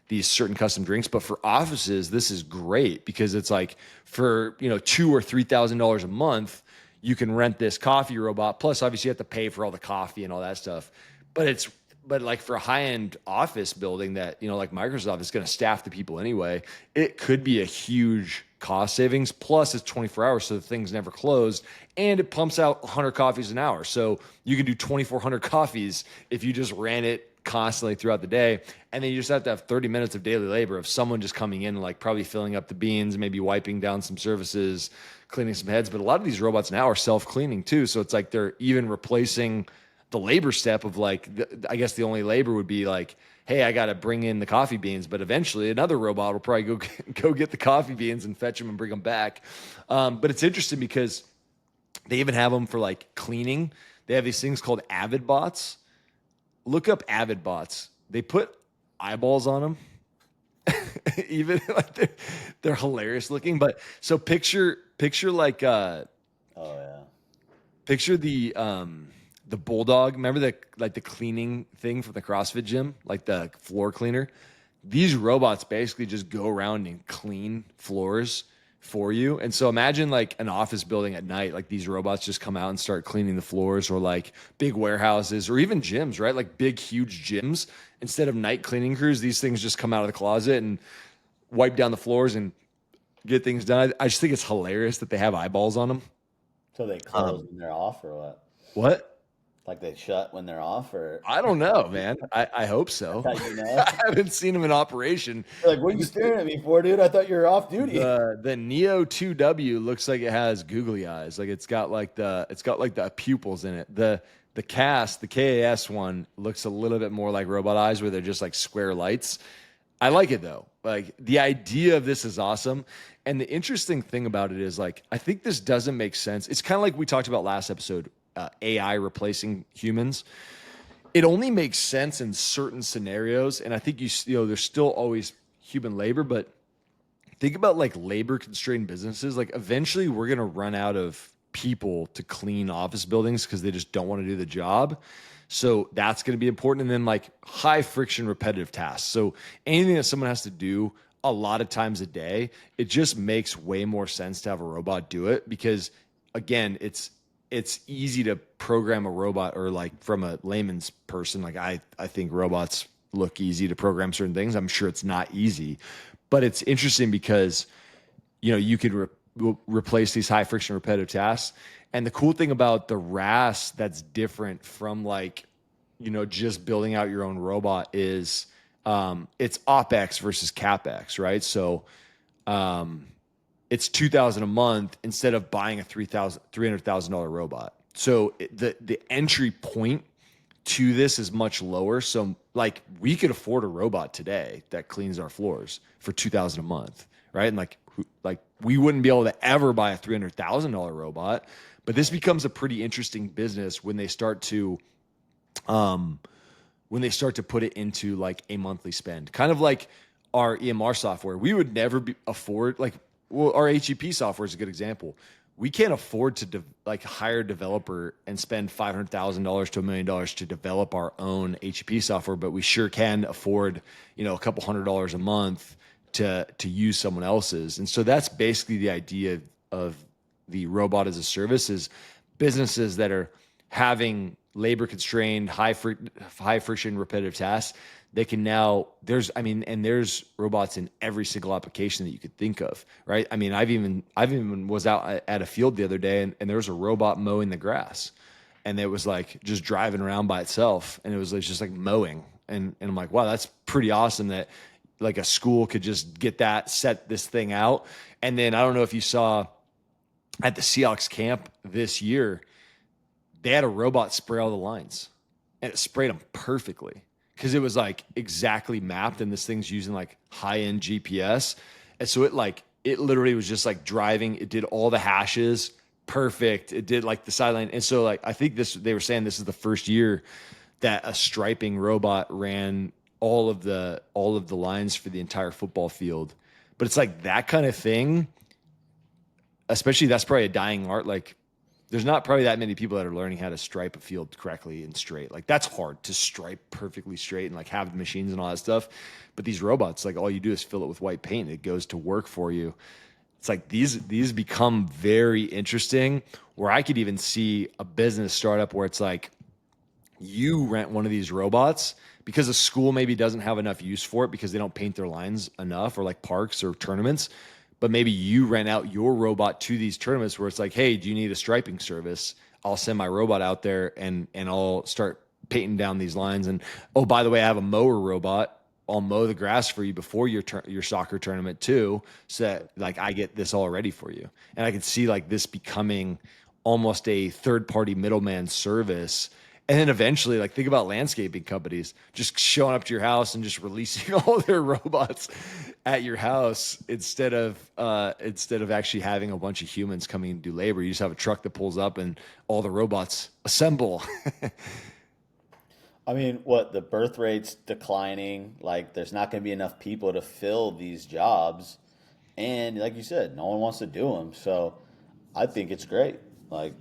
[SPEAKER 1] these certain custom drinks, but for offices, this is great because it's like for, $2,000 or $3,000 a month, you can rent this coffee robot. Plus, obviously, you have to pay for all the coffee and all that stuff. But like for a high-end office building that, like Microsoft is going to staff the people anyway, it could be a huge cost savings. Plus, it's 24 hours, so the thing's never closed, and it pumps out 100 coffees an hour. So you can do 2,400 coffees if you just ran it constantly throughout the day. And then you just have to have 30 minutes of daily labor of someone just coming in, like probably filling up the beans, maybe wiping down some surfaces, cleaning some heads. But a lot of these robots now are self-cleaning too. So it's like they're even replacing the labor step of like, I guess the only labor would be like, hey, I got to bring in the coffee beans, but eventually another robot will probably go get the coffee beans and fetch them and bring them back. But it's interesting because they even have them for like cleaning. They have these things called Avid bots. Look up Avid bots. They put eyeballs on them. Even like they're hilarious looking. But so picture like
[SPEAKER 2] Oh yeah.
[SPEAKER 1] picture the bulldog. Remember the cleaning thing from the CrossFit gym, like the floor cleaner. These robots basically just go around and clean floors for you. And so imagine like an office building at night, like these robots just come out and start cleaning the floors, or like big warehouses or even gyms, right? Like big, huge gyms. Instead of night cleaning crews, these things just come out of the closet and wipe down the floors and get things done. I just think it's hilarious that they have eyeballs on them.
[SPEAKER 2] So they close when they're off, or what?
[SPEAKER 1] What?
[SPEAKER 2] Like they shut when they're off, or
[SPEAKER 1] I don't know, man. I hope so.
[SPEAKER 2] that's how you know?
[SPEAKER 1] I haven't seen them in operation.
[SPEAKER 2] You're like, what are you staring at me for, dude? I thought you were off duty.
[SPEAKER 1] The Neo 2W looks like it has googly eyes. Like it's got like the pupils in it. The KAS one looks a little bit more like robot eyes, where they're just like square lights. I like it though. Like the idea of this is awesome. And the interesting thing about it is like, I think this doesn't make sense. It's kind of like we talked about last episode, AI replacing humans. It only makes sense in certain scenarios. And I think, there's still always human labor, but think about like labor constrained businesses. Like eventually we're going to run out of people to clean office buildings because they just don't want to do the job. So that's going to be important. And then like high friction, repetitive tasks. So anything that someone has to do a lot of times a day, it just makes way more sense to have a robot do it, because again, it's easy to program a robot, or like from a layman's person, like I think robots look easy to program certain things. I'm sure it's not easy, but it's interesting because, you could replace these high friction repetitive tasks. And the cool thing about the RaaS that's different from like, just building out your own robot is it's OpEx versus CapEx, right? So it's $2,000 a month instead of buying a $300,000 robot. So the entry point to this is much lower. So like we could afford a robot today that cleans our floors for $2,000 a month, right? And like we wouldn't be able to ever buy a $300,000 robot. But this becomes a pretty interesting business when they start to put it into like a monthly spend, kind of like our EMR software. We would never afford our HEP software is a good example. We can't afford to hire a developer and spend $500,000 to $1 million to develop our own HEP software, but we sure can afford, a couple $100 a month to use someone else's. And so that's basically the idea of the robot as a service, is businesses that are having labor constrained, high friction, repetitive tasks. They can now, there's robots in every single application that you could think of, right? I mean, I've even was out at a field the other day, and there was a robot mowing the grass, and it was like just driving around by itself, and it was just like mowing. And I'm like, wow, that's pretty awesome that like a school could just set this thing out. And then I don't know if you saw at the Seahawks camp this year, they had a robot spray all the lines, and it sprayed them perfectly, because it was like exactly mapped, and this thing's using like high-end GPS. And so it literally was just like driving. It did all the hashes perfect. It did like the sideline. And so like, I think they were saying this is the first year that a striping robot ran all of the lines for the entire football field. But it's like that kind of thing. especially that's probably a dying art. Like there's not probably that many people that are learning how to stripe a field correctly and straight. Like that's hard to stripe perfectly straight and like have the machines and all that stuff. But these robots, like all you do is fill it with white paint and it goes to work for you. It's like these become very interesting where I could even see a business startup where it's like you rent one of these robots because a school maybe doesn't have enough use for it because they don't paint their lines enough, or like parks or tournaments. But maybe you rent out your robot to these tournaments where it's like, hey, do you need a striping service? I'll send my robot out there and I'll start painting down these lines. And oh, by the way, I have a mower robot. I'll mow the grass for you before your soccer tournament too, so that like I get this all ready for you. And I can see like this becoming almost a third party middleman service. And then eventually, like think about landscaping companies just showing up to your house and just releasing all their robots at your house instead of actually having a bunch of humans coming and do labor. You just have a truck that pulls up and all the robots assemble.
[SPEAKER 2] I mean, what the birth rate's declining, like there's not going to be enough people to fill these jobs, and like you said, no one wants to do them. So I think it's great. Like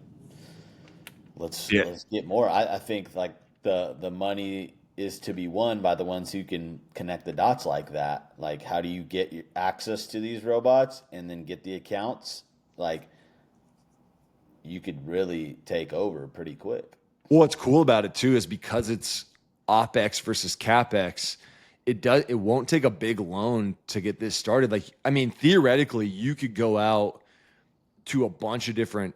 [SPEAKER 1] Yeah.
[SPEAKER 2] let's get more. I think like the money is to be won by the ones who can connect the dots like that. Like how do you get your access to these robots and then get the accounts? Like you could really take over pretty quick.
[SPEAKER 1] What's cool about it too is because it's OpEx versus CapEx, it won't take a big loan to get this started. Like, I mean, theoretically, you could go out to a bunch of different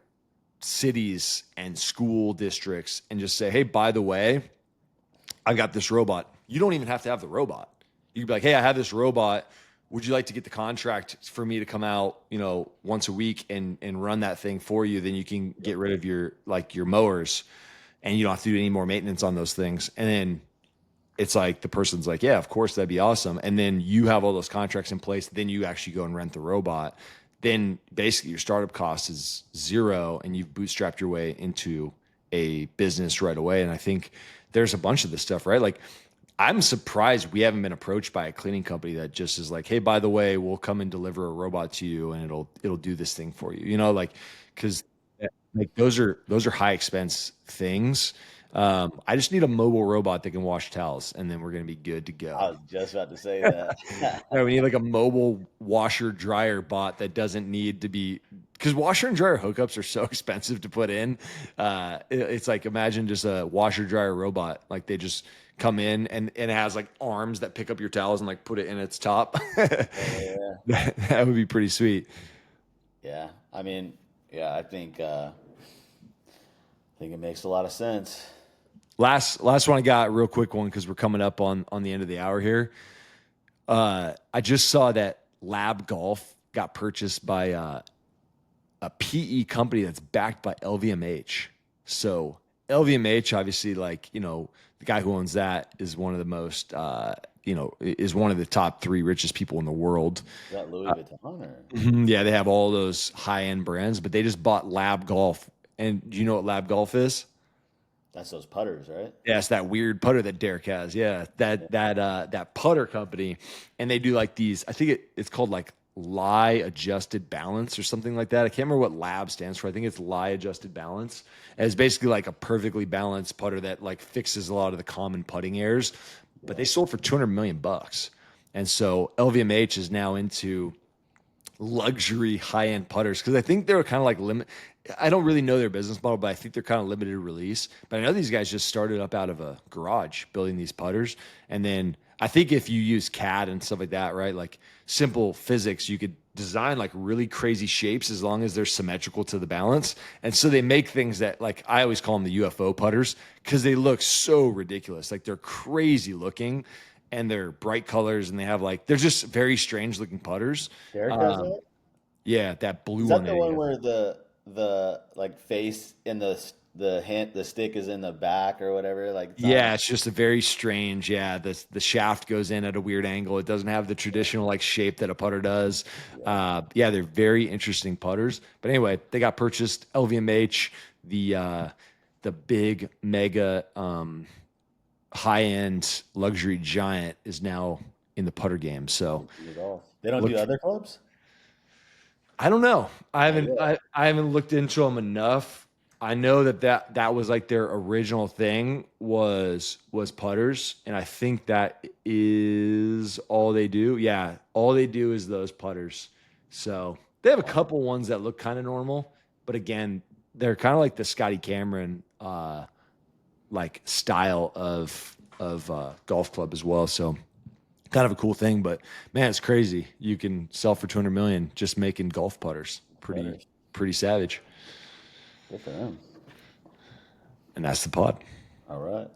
[SPEAKER 1] cities and school districts and just say, hey, by the way, I got this robot. You don't even have to have the robot. You could be like, hey, I have this robot. Would you like to get the contract for me to come out, once a week and run that thing for you? Then you can get rid of your mowers and you don't have to do any more maintenance on those things. And then it's like the person's like, yeah, of course, that'd be awesome. And then you have all those contracts in place. Then you actually go and rent the robot. Then basically your startup cost is zero and you've bootstrapped your way into a business right away. And I think there's a bunch of this stuff, right? Like I'm surprised we haven't been approached by a cleaning company that just is like, hey, by the way, we'll come and deliver a robot to you and it'll do this thing for you. Like because like those are high expense things. I just need a mobile robot that can wash towels, and then we're gonna be good to
[SPEAKER 2] I
[SPEAKER 1] go.
[SPEAKER 2] was just about to say that.
[SPEAKER 1] Yeah, we need like a mobile washer dryer bot that doesn't need to be because washer and dryer hookups are so expensive to put in. It's like imagine just a washer dryer robot. Like they just come in and it has like arms that pick up your towels and like put it in its top.
[SPEAKER 2] Yeah.
[SPEAKER 1] That would be pretty sweet.
[SPEAKER 2] Yeah. I mean, yeah, I think it makes a lot of sense.
[SPEAKER 1] Last one I got, real quick one because we're coming up on the end of the hour here. I just saw that Lab Golf got purchased by a PE company that's backed by LVMH. So LVMH, obviously, like the guy who owns that is one of the most, is one of the top three richest people in the world.
[SPEAKER 2] Is that Louis Vuitton or
[SPEAKER 1] Mhm, yeah, they have all those high end brands, but they just bought Lab Golf. And do you know what Lab Golf is?
[SPEAKER 2] that's those putters, right?
[SPEAKER 1] Yeah, it's that weird putter that Derek has. Yeah, that putter company, and they do like these. I think it's called like lie adjusted balance or something like that. I can't remember what lab stands for. I think it's lie adjusted balance. And it's basically like a perfectly balanced putter that like fixes a lot of the common putting errors. But they sold for 200 million bucks, and so LVMH is now into luxury high end putters because I think they're kind of like limit. I don't really know their business model, but I think they're kind of limited release. But I know these guys just started up out of a garage building these putters, and then I think if you use CAD and stuff like that, right, like simple physics, you could design like really crazy shapes as long as they're symmetrical to the balance. And so they make things that like I always call them the UFO putters because they look so ridiculous, like they're crazy looking. And they're bright colors, and they have like they're just very strange looking putters.
[SPEAKER 2] Derek has
[SPEAKER 1] Um,
[SPEAKER 2] that?
[SPEAKER 1] yeah, that
[SPEAKER 2] Is
[SPEAKER 1] blue one
[SPEAKER 2] that
[SPEAKER 1] that
[SPEAKER 2] the
[SPEAKER 1] he
[SPEAKER 2] one
[SPEAKER 1] has.
[SPEAKER 2] where the like face and the stick is in the back or whatever? Like it's not.
[SPEAKER 1] Yeah, it's just a very strange. Yeah, the shaft goes in at a weird angle. It doesn't have the traditional like shape that a putter does.
[SPEAKER 2] Yeah.
[SPEAKER 1] Yeah, they're very interesting putters. But anyway, they got purchased. LVMH, the big mega high end luxury giant, is now in the putter game. So
[SPEAKER 2] At all. They don't
[SPEAKER 1] look,
[SPEAKER 2] do other clubs?
[SPEAKER 1] I don't know. I
[SPEAKER 2] Not
[SPEAKER 1] haven't
[SPEAKER 2] yet.
[SPEAKER 1] I haven't looked into them enough. I know that was like their original thing was putters, and I think that is all they do. Yeah, all they do is those putters. So they have a
[SPEAKER 2] Wow.
[SPEAKER 1] couple ones that look kind of normal, but again, they're kind of like the Scotty Cameron like style of golf club as well. So kind of a cool thing, but man, it's crazy. You can sell for 200 million just making golf putters.
[SPEAKER 2] Putters.
[SPEAKER 1] Pretty savage.
[SPEAKER 2] Good for them.
[SPEAKER 1] And that's the pod.
[SPEAKER 2] All right.